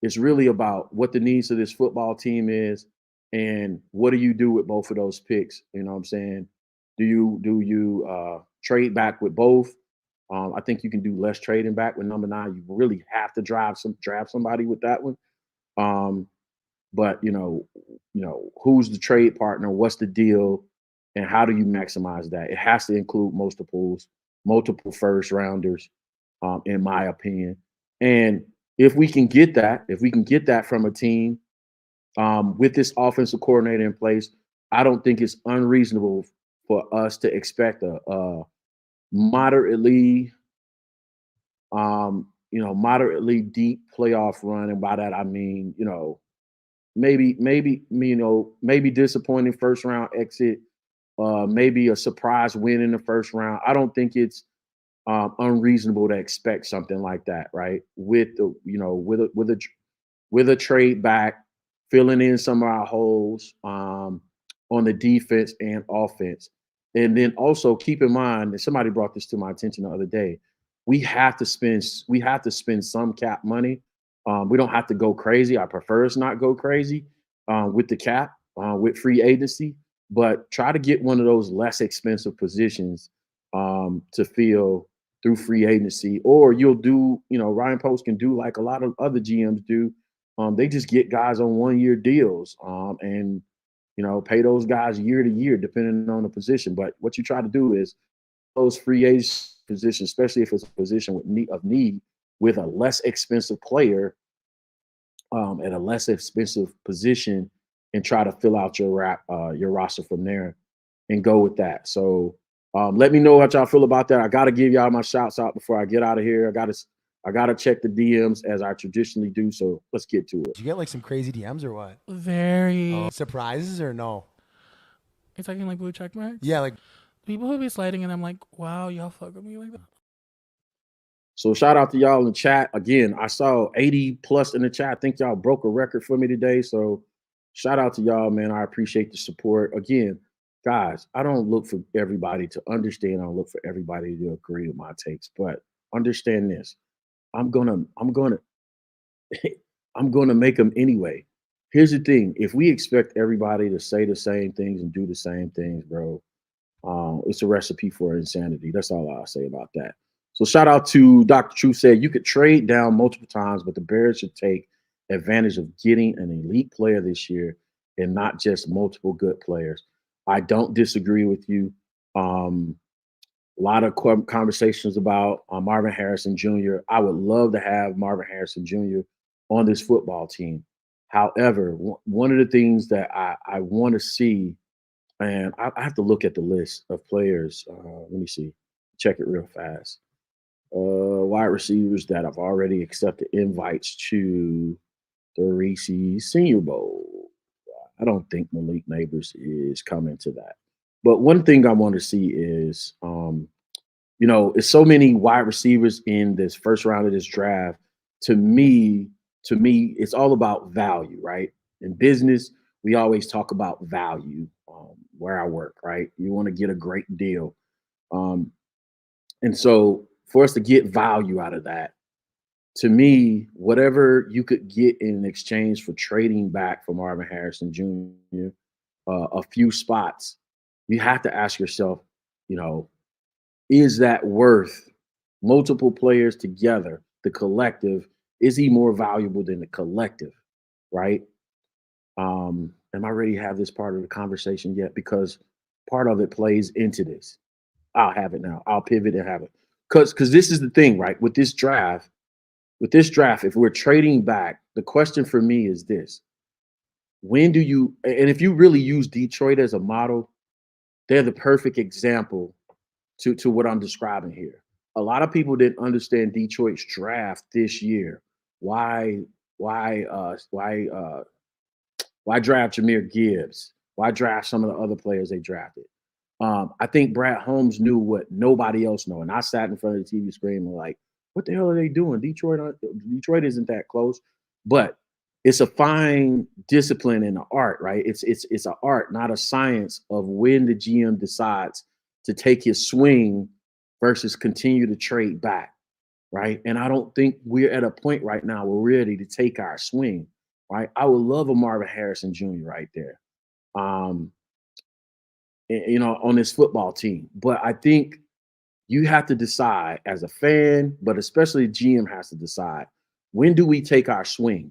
It's really about what the needs of this football team is and what do you do with both of those picks? You know what I'm saying? Do you trade back with both? I think you can do less trading back with number 9. You really have to draft somebody with that one. But who's the trade partner? What's the deal? And how do you maximize that? It has to include multiple first rounders, in my opinion. And if we can get that from a team with this offensive coordinator in place, I don't think it's unreasonable for us to expect a moderately deep playoff run. And by that I mean, maybe disappointing first round exit, maybe a surprise win in the first round. I don't think it's unreasonable to expect something like that, right? With a trade back, filling in some of our holes on the defense and offense. And then also keep in mind, and somebody brought this to my attention the other day, we have to spend some cap money. We don't have to go crazy. I prefer us not go crazy with the cap, with free agency, but try to get one of those less expensive positions to fill through free agency. Or you'll do, Ryan Post can do like a lot of other GMs do. They just get guys on 1-year deals and pay those guys year to year, depending on the position. But what you try to do is those free agent positions, especially if it's a position of need with a less expensive player at a less expensive position, and try to fill out your roster from there and go with that. So let me know what y'all feel about that. I got to give y'all my shouts out before I get out of here. I gotta check the DMs as I traditionally do. So let's get to it. Did you get like some crazy DMs or what? Very. Surprises or no? You're talking like blue check marks? Yeah, like people who be sliding and I'm like, wow, y'all fuck with me like that. So shout out to y'all in the chat. Again, I saw 80 plus in the chat. I think y'all broke a record for me today. So shout out to y'all, man. I appreciate the support. Again, guys, I don't look for everybody to understand. I don't look for everybody to agree with my takes, but understand this. I'm gonna make them anyway. Here's the thing: if we expect everybody to say the same things and do the same things, bro, it's a recipe for insanity. That's all I'll say about that. So shout out to Dr. Truth said you could trade down multiple times, but the Bears should take advantage of getting an elite player this year and not just multiple good players. I don't disagree with you. A lot of conversations about Marvin Harrison Jr. I would love to have Marvin Harrison Jr. on this football team. However, one of the things that I want to see, and I have to look at the list of players. Let me see. Check it real fast. Wide receivers that have already accepted invites to the Reese's Senior Bowl. I don't think Malik Neighbors is coming to that. But one thing I want to see is, it's so many wide receivers in this first round of this draft. To me, it's all about value, right? In business, we always talk about value. where I work, right? You want to get a great deal. Um, and so for us to get value out of that, to me, whatever you could get in exchange for trading back for Marvin Harrison Jr., a few spots, you have to ask yourself, you know, is that worth multiple players together, the collective? Is he more valuable than the collective, right? Am I ready to have this part of the conversation yet? Because part of it plays into this. I'll have it now. I'll pivot and have it. Because this is the thing, right? With this draft, if we're trading back, the question for me is this: when do you? And if you really use Detroit as a model, they're the perfect example to what I'm describing here. A lot of people didn't understand Detroit's draft this year. Why? Why? Why draft Jameer Gibbs? Why draft some of the other players they drafted? I think Brad Holmes knew what nobody else knew, and I sat in front of the TV screen and like, what the hell are they doing? Detroit isn't that close, but it's a fine discipline and an art, right? It's an art, not a science of when the GM decides to take his swing versus continue to trade back, right? And I don't think we're at a point right now where we're ready to take our swing, right? I would love a Marvin Harrison Jr. right there. Um, you know, on this football team. But I think you have to decide as a fan, but especially GM has to decide, when do we take our swing?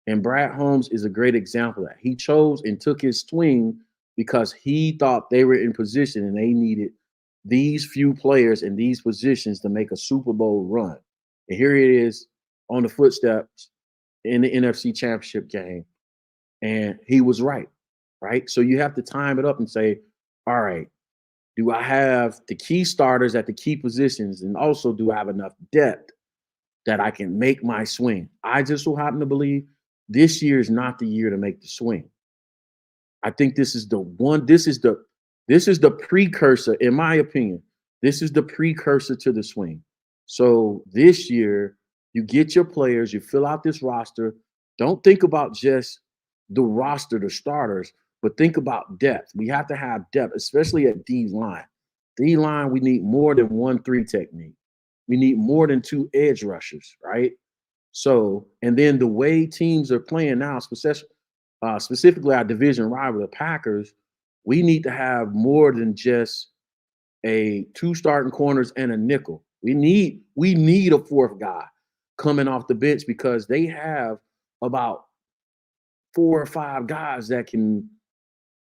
And Brad Holmes is a great example of that. He chose and took his swing because he thought they were in position and they needed these few players in these positions to make a Super Bowl run. And here it is on the footsteps in the NFC Championship game. And he was right? So you have to time it up and say, all right, do I have the key starters at the key positions? And also, do I have enough depth that I can make my swing? I just so happen to believe this year is not the year to make the swing. I think this is the one, this is the precursor, in my opinion. This is the precursor to the swing. So this year, you get your players, you fill out this roster. Don't think about just the roster, the starters, but think about depth. We have to have depth, especially at D line. D line, we need more than 1-3 technique. We need more than 2 edge rushers, right? So, and then the way teams are playing now, specifically our division rival, the Packers, we need to have more than just a 2 starting corners and a nickel. We need a fourth guy coming off the bench because they have about 4 or 5 guys that can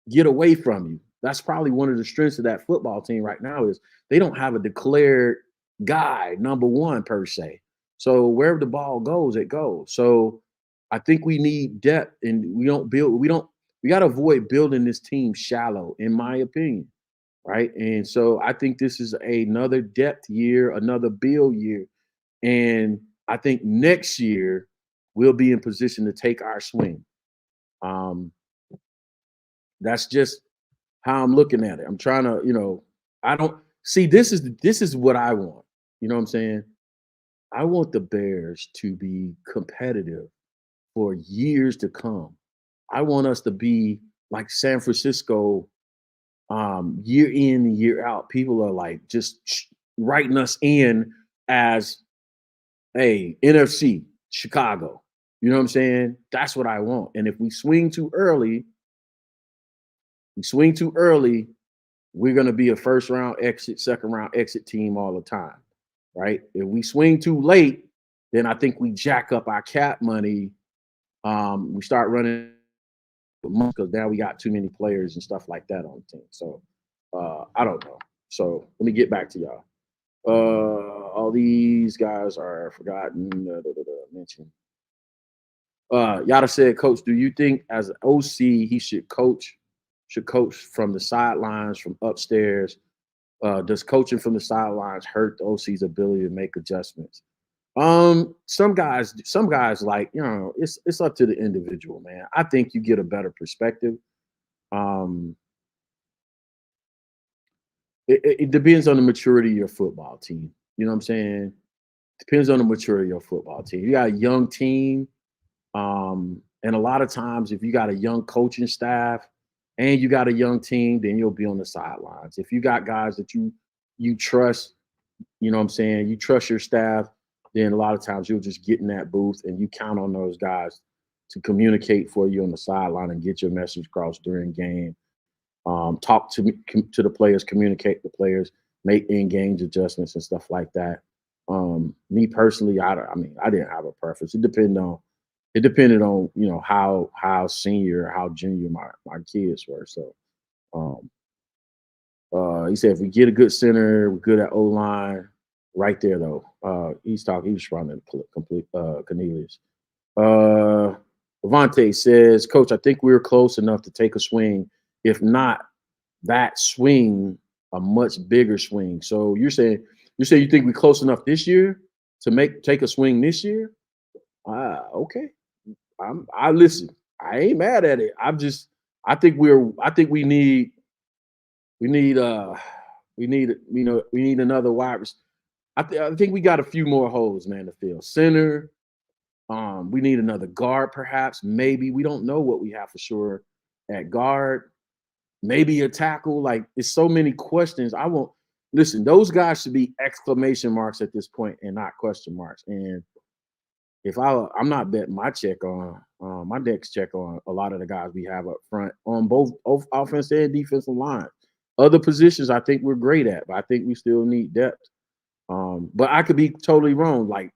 get away from you. That's probably one of the strengths of that football team right now is they don't have a declared guy, number one per se. So wherever the ball goes, it goes. So I think we need depth, and we got to avoid building this team shallow, in my opinion, right? And so I think this is another depth year, another build year. And I think next year we'll be in position to take our swing. That's just how I'm looking at it. I'm trying to, I don't see this is what I want. You know what I'm saying? I want the Bears to be competitive for years to come. I want us to be like San Francisco, year in and year out. People are like just writing us in as a NFC Chicago. You know what I'm saying? That's what I want. And if we swing too early, we're going to be a first round exit, second round exit team all the time, right? If we swing too late, then I think we jack up our cap money. We start running because now we got too many players and stuff like that on the team. So I don't know. So let me get back to y'all. All these guys are forgotten. Mentioned. Yada said, Coach, do you think as an OC he should coach from the sidelines, from upstairs? Does coaching from the sidelines hurt the OC's ability to make adjustments? Some guys like, it's up to the individual, man. I think you get a better perspective. It depends on the maturity of your football team. You know what I'm saying? Depends on the maturity of your football team. You got a young team, and a lot of times if you got a young coaching staff, and you got a young team, then you'll be on the sidelines. If you got guys that you trust, you know what I'm saying, you trust your staff, then a lot of times you'll just get in that booth and you count on those guys to communicate for you on the sideline and get your message across during game. Talk to the players, communicate with the players, make in-game adjustments and stuff like that. Me personally, I mean, I didn't have a preference. It depended on you know how senior, how junior my kids were. So he said if we get a good center, we're good at O-line. Right there though. He was responding to complete Cornelius. Levante says, Coach, I think we were close enough to take a swing. If not that swing, a much bigger swing. So you're saying you think we're close enough this year to take a swing this year? Okay. I listen. I ain't mad at it. I think we need another wide receiver. I think we got a few more holes, man, to fill. Center. We need another guard, perhaps. Maybe we don't know what we have for sure at guard. Maybe a tackle. Like, it's so many questions. I won't listen. Those guys should be exclamation marks at this point and not question marks. And if I'm not betting my next check on a lot of the guys we have up front on both offensive and defensive line. Other positions I think we're great at, but I think we still need depth. But I could be totally wrong. Like,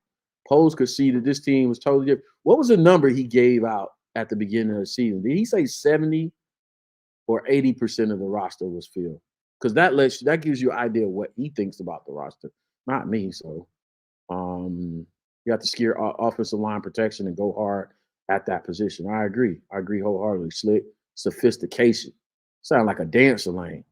Pose could see that this team was totally different. What was the number he gave out at the beginning of the season? Did he say 70 or 80% of the roster was filled? Because that gives you an idea of what he thinks about the roster, not me. So you have to scare offensive line protection and go hard at that position. I agree wholeheartedly. Slick, sophistication. Sound like a dancer name.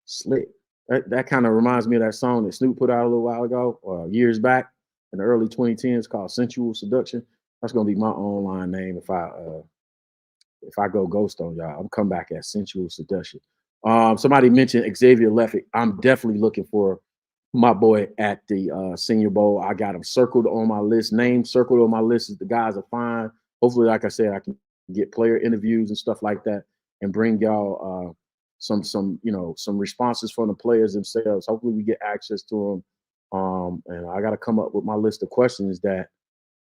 Slick. That kind of reminds me of that song that Snoop put out a little while ago, years back in the early 2010s, called Sensual Seduction. That's gonna be my online name if I go ghost on y'all. I'm come back as Sensual Seduction. Somebody mentioned Xavier Leffick. I'm definitely looking for my boy at the Senior Bowl. I got him circled on my list. Name circled on my list. Is the guys are fine. Hopefully, like I said, I can get player interviews and stuff like that and bring y'all some responses from the players themselves. Hopefully, we get access to them. And I got to come up with my list of questions that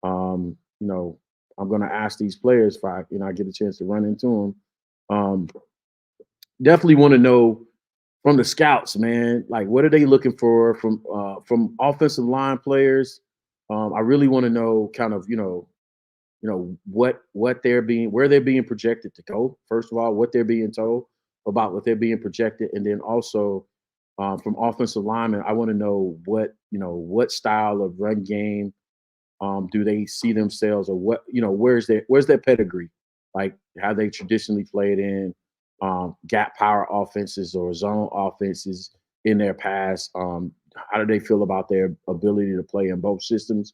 I'm going to ask these players if I get a chance to run into them. Definitely want to know from the scouts, man. Like, what are they looking for from offensive line players? I really want to know kind of where they're being projected to go. First of all, what they're being told about what they're being projected, and then also from offensive linemen, I want to know what style of run game do they see themselves, or where's their pedigree? Like, how they traditionally played in gap power offenses or zone offenses in their past. How do they feel about their ability to play in both systems,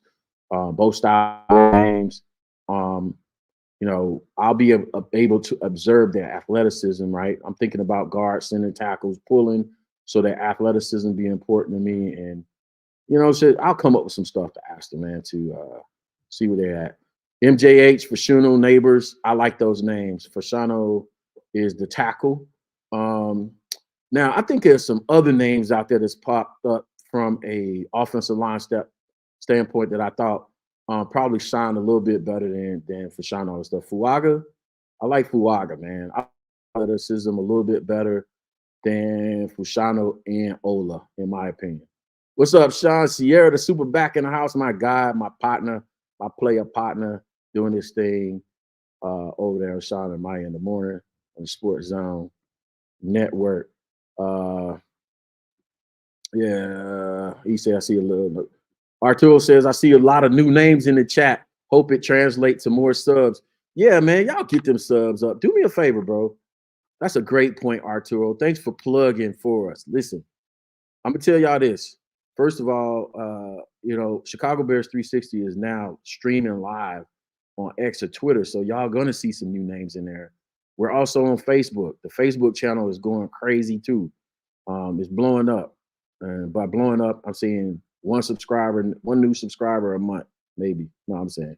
both style games? I'll be able to observe their athleticism, right? I'm thinking about guard, center, tackles, pulling, so their athleticism be important to me. And, I'll come up with some stuff to ask them, man, to see where they're at. MJH, Fashano, Neighbors. I like those names. Fashano is the tackle. Now, I think there's some other names out there that's popped up from a offensive line standpoint that I thought probably shine a little bit better than Fashano and stuff. Fuaga, I like Fuaga, man. I like athleticism a little bit better than Fashano and Ola, in my opinion. What's up, Sean? Sierra, the super back in the house, my guy, my partner, my player partner, doing this thing over there with Sean and Maya in the morning on the Sports Zone Network. Yeah, he said, I see a little. Arturo says, I see a lot of new names in the chat. Hope it translates to more subs. Yeah, man, y'all get them subs up. Do me a favor, bro. That's a great point, Arturo. Thanks for plugging for us. Listen, I'm going to tell y'all this. First of all, Chicago Bears 360 is now streaming live on X or Twitter, so y'all going to see some new names in there. We're also on Facebook. The Facebook channel is going crazy, too. It's blowing up. And by blowing up, I'm seeing one new subscriber a month, maybe. No, I'm saying,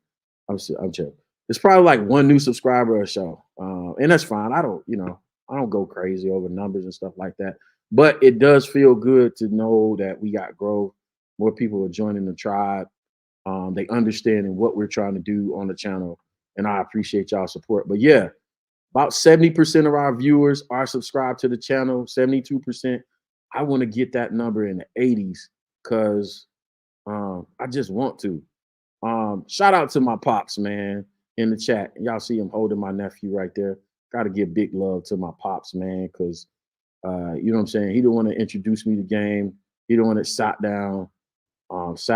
I'm joking. It's probably like one new subscriber a show And that's fine. I don't go crazy over numbers and stuff like that. But it does feel good to know that we got growth. More people are joining the tribe. They understanding what we're trying to do on the channel, and I appreciate y'all support. But yeah, about 70% of our viewers are subscribed to the channel. 72%. I want to get that number in the 80s because I just want to. Shout out to my pops, man, in the chat. Y'all see him holding my nephew right there. Got to give big love to my pops, man, because you know what I'm saying? He the one to introduce me to game. He the one that sat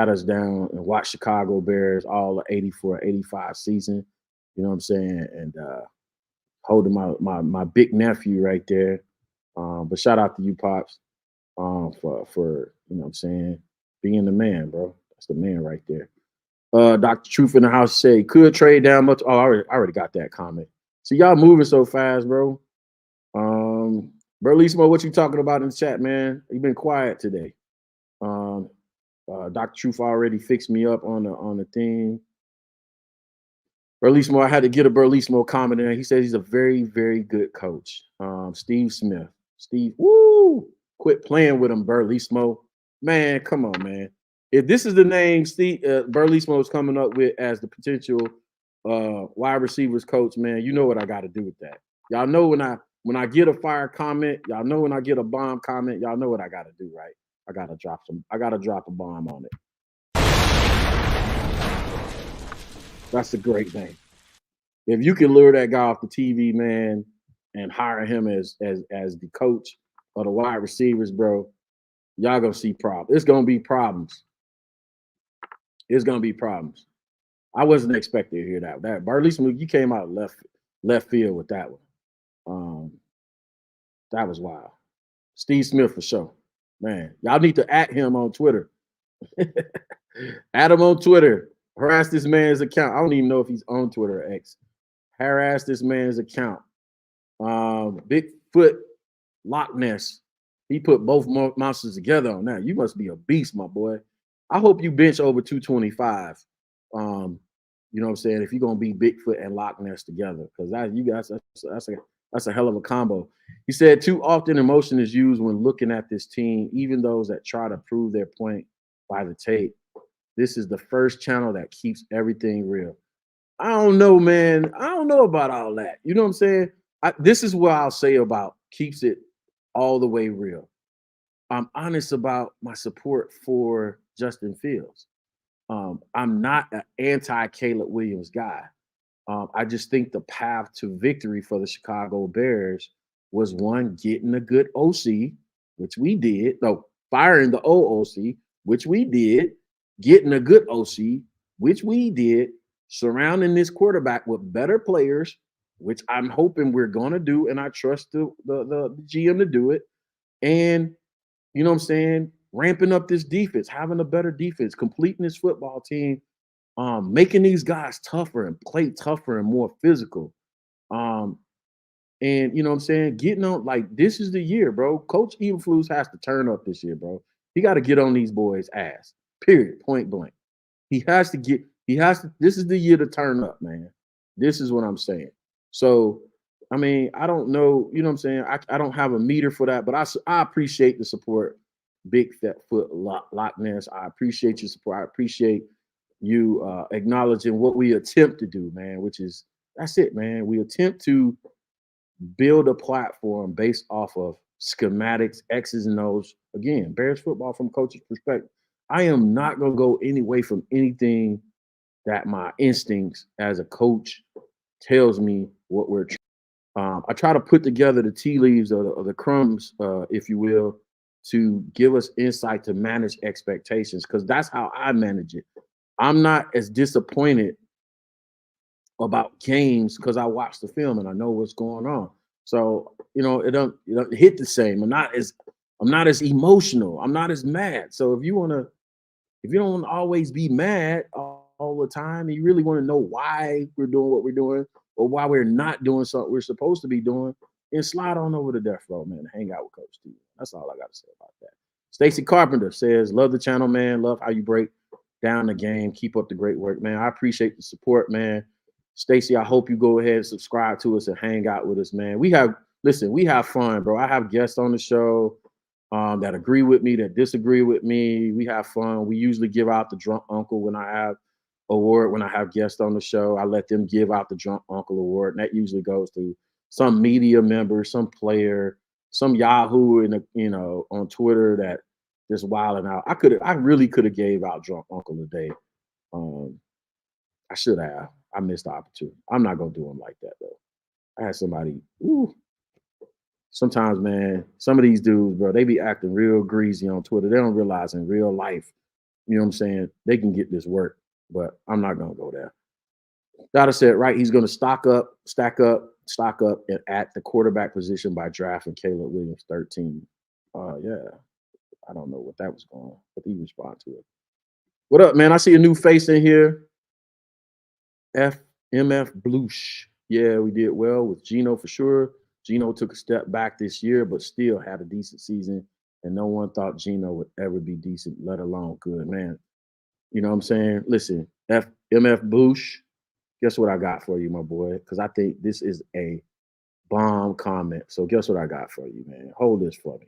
us down and watched Chicago Bears all the 84, 85 season. You know what I'm saying? And holding my big nephew right there. But shout out to you, pops, for you know what I'm saying, being the man, bro. That's the man right there. Dr. Truth in the house say could trade down much. Oh, I already got that comment. So y'all moving so fast, bro. Berlismo, what you talking about in the chat, man? You been quiet today. Dr. Truth already fixed me up on the thing. Berlismo, I had to get a Berlismo comment in. He says he's a very, very good coach. Steve Smith. Steve, woo! Quit playing with him, Berlismo. Man, come on, man. If this is the name Steve Berlismo is coming up with as the potential wide receivers coach, man, you know what I got to do with that. Y'all know when I get a fire comment, y'all know when I get a bomb comment, y'all know what I got to do, right? I gotta drop a bomb on it. That's a great thing. If you can lure that guy off the TV, man, and hire him as the coach of the wide receivers, bro, y'all gonna see problems. It's gonna be problems. It's gonna be problems. I wasn't expecting to hear that. That Berlismo, you came out left field with that one. That was wild. Steve Smith for sure. Man, y'all need to at him on Twitter. Add him on Twitter. Harass this man's account. I don't even know if he's on Twitter or X. Harass this man's account. Bigfoot Loch Ness. He put both monsters together on that. You must be a beast, my boy. I hope you bench over 225. You know what I'm saying? If you're gonna be Bigfoot and Loch Ness together, because that's a hell of a combo. He said too often emotion is used when looking at this team, even those that try to prove their point by the tape. This is the first channel that keeps everything real. I don't know, man. I don't know about all that. You know what I'm saying? This is what I'll say about keeps it all the way real. I'm honest about my support for Justin Fields. I'm not an anti-Caleb Williams guy. I just think the path to victory for the Chicago Bears was one, getting a good OC, which we did. No, firing the old OC, which we did. Getting a good OC, which we did. Surrounding this quarterback with better players, which I'm hoping we're going to do, and I trust the GM to do it. And, you know what I'm saying, ramping up this defense, having a better defense, completing this football team, making these guys tougher and play tougher and more physical. And you know what I'm saying, getting on, like, this is the year, bro. Coach Eberflus has to turn up this year, bro. He got to get on these boys' ass, period, point blank. This is the year to turn up, man. This is what I'm saying. So, I mean, I don't know, you know what I'm saying? I don't have a meter for that, but I appreciate the support, Big Fat Foot Loch Ness. I appreciate your support. I appreciate you acknowledging what we attempt to do, man, which is, that's it, man. We attempt to build a platform based off of schematics, X's and O's. Again, Bears football from coach's perspective. I am not going to go any way from anything that my instincts as a coach tells me what we're trying. I try to put together the tea leaves of the crumbs, if you will, to give us insight to manage expectations, because that's how I manage it. I'm not as disappointed about games because I watch the film and I know what's going on. So, you know, it don't hit the same. I'm not as emotional. I'm not as mad. So if you don't want to always be mad all the time, and you really want to know why we're doing what we're doing or why we're not doing something we're supposed to be doing, then slide on over to Death Row, man, and hang out with Coach Steve. That's all I got to say about that. Stacy Carpenter says, love the channel, man. Love how you break down the game. Keep up the great work, man. I appreciate the support, man. Stacy, I hope you go ahead and subscribe to us and hang out with us, man. We have fun, bro. I have guests on the show that agree with me, that disagree with me. We have fun. We usually give out the drunk uncle when I have award. When I have guests on the show, I let them give out the drunk uncle award, and that usually goes to some media member, some player, some Yahoo in on Twitter that just wilding out. I really could have gave out drunk uncle today. I should have. I missed the opportunity. I'm not gonna do them like that though. I had somebody. Sometimes, man, some of these dudes, bro, they be acting real greasy on Twitter. They don't realize in real life, you know what I'm saying, they can get this work, but I'm not gonna go there. Dada said, right, he's gonna stack up, and at the quarterback position by drafting Caleb Williams 13. Yeah, I don't know what that was going on, but he responded to it. What up, man? I see a new face in here. MF Bloosh. Yeah, we did well with Geno for sure. Geno took a step back this year, but still had a decent season. And no one thought Geno would ever be decent, let alone good, man. You know what I'm saying? Listen, MF Bloosh, guess what I got for you, my boy? Because I think this is a bomb comment. So guess what I got for you, man? Hold this for me.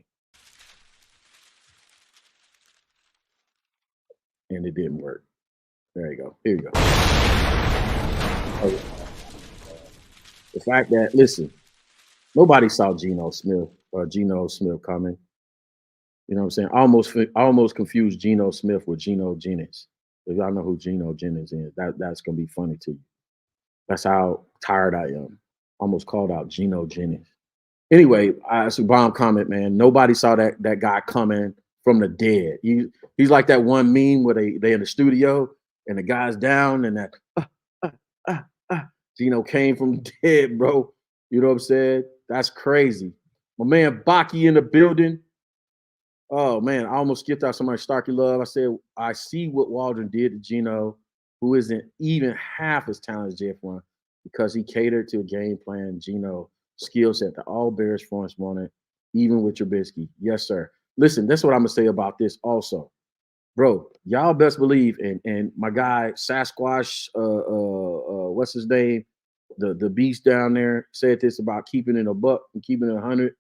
And it didn't work. There you go. Here you go. The fact that, listen, nobody saw Geno Smith coming. You know what I'm saying? I almost confused Geno Smith with Geno Jennings. If y'all know who Geno Jennings is, that's gonna be funny to you. That's how tired I am. Almost called out Geno Jennings. Anyway, it's a bomb comment, man. Nobody saw that guy coming from the dead. He's like that one meme where they in the studio and the guy's down and that Geno came from the dead, bro. You know what I'm saying? That's crazy. My man Baki in the building. Oh man, I almost skipped out somebody Starkey Love. I said, I see what Waldron did to Geno, who isn't even half as talented as Jeff1, because he catered to a game plan, Geno skill set that all Bears fans wanted, even with Trubisky. Yes, sir. Listen, that's what I'm gonna say about this also. Bro, y'all best believe, and my guy Sasquatch, what's his name? The beast down there said this about keeping it a buck and keeping it 100,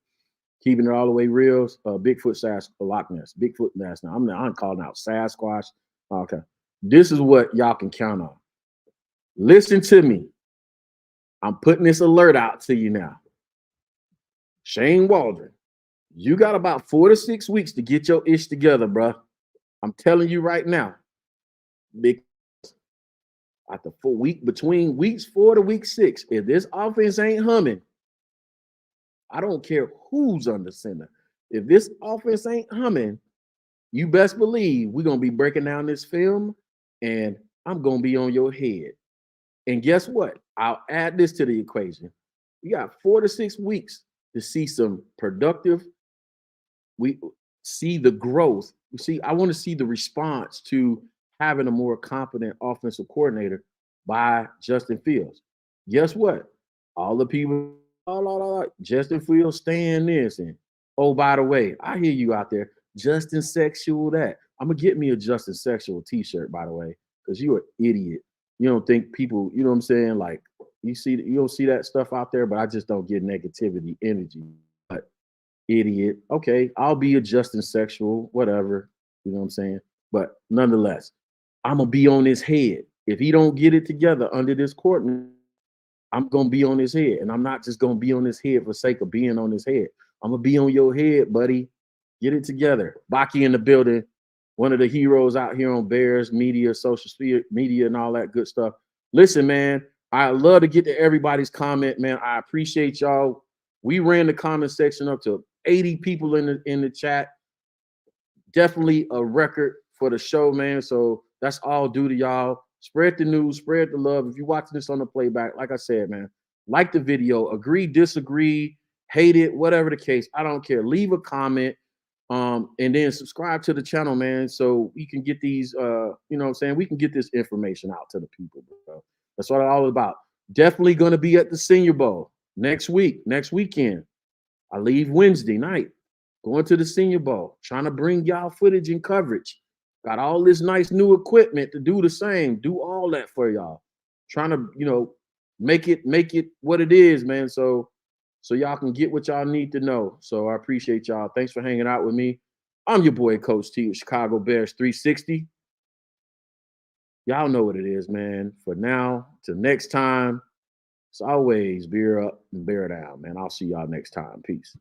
keeping it all the way real. Bigfoot, Loch Ness, Bigfoot, Ness. Now I'm calling out Sasquatch. Okay, this is what y'all can count on. Listen to me. I'm putting this alert out to you now. Shane Waldron, you got about 4 to 6 weeks to get your ish together, bro. I'm telling you right now, because at the between weeks 4 to week 6, if this offense ain't humming, I don't care who's under center. If this offense ain't humming, you best believe we're gonna be breaking down this film, and I'm gonna be on your head. And guess what? I'll add this to the equation. You got 4 to 6 weeks to see some productive. We see the growth. You see, I want to see the response to having a more competent offensive coordinator by Justin Fields. Guess what? All the people, Justin Fields staying this. And oh, by the way, I hear you out there, Justin Sexual that. I'm going to get me a Justin Sexual t-shirt, by the way, because you're an idiot. You don't think people, you know what I'm saying? Like, you don't see that stuff out there, but I just don't get negativity energy. But idiot. Okay, I'll be a Justin Sexual, whatever. You know what I'm saying? But nonetheless, I'm gonna be on his head. If he don't get it together under this coordinator, I'm gonna be on his head. And I'm not just gonna be on his head for sake of being on his head. I'm gonna be on your head, buddy. Get it together. Baki in the building, one of the heroes out here on Bears media, social media, and all that good stuff. Listen, man, I love to get to everybody's comment, man. I appreciate y'all. We ran the comment section up to 80 people in the chat. Definitely a record for the show, man. So that's all due to y'all. Spread the news, spread the love. If you're watching this on the playback, like I said, man, like the video, agree, disagree, hate it, whatever the case. I don't care. Leave a comment. And then subscribe to the channel, man, so we can get these, you know what I'm saying? We can get this information out to the people, bro. That's what it's all about. Definitely going to be at the Senior Bowl next weekend. I leave Wednesday night, going to the Senior Bowl, trying to bring y'all footage and coverage. Got all this nice new equipment to do the same, do all that for y'all. Trying to, make it what it is, man. So y'all can get what y'all need to know. So I appreciate y'all. Thanks for hanging out with me. I'm your boy, Coach T with Chicago Bears 360. Y'all know what it is, man. For now, till next time, it's always beer up and bear down, man. I'll see y'all next time. Peace.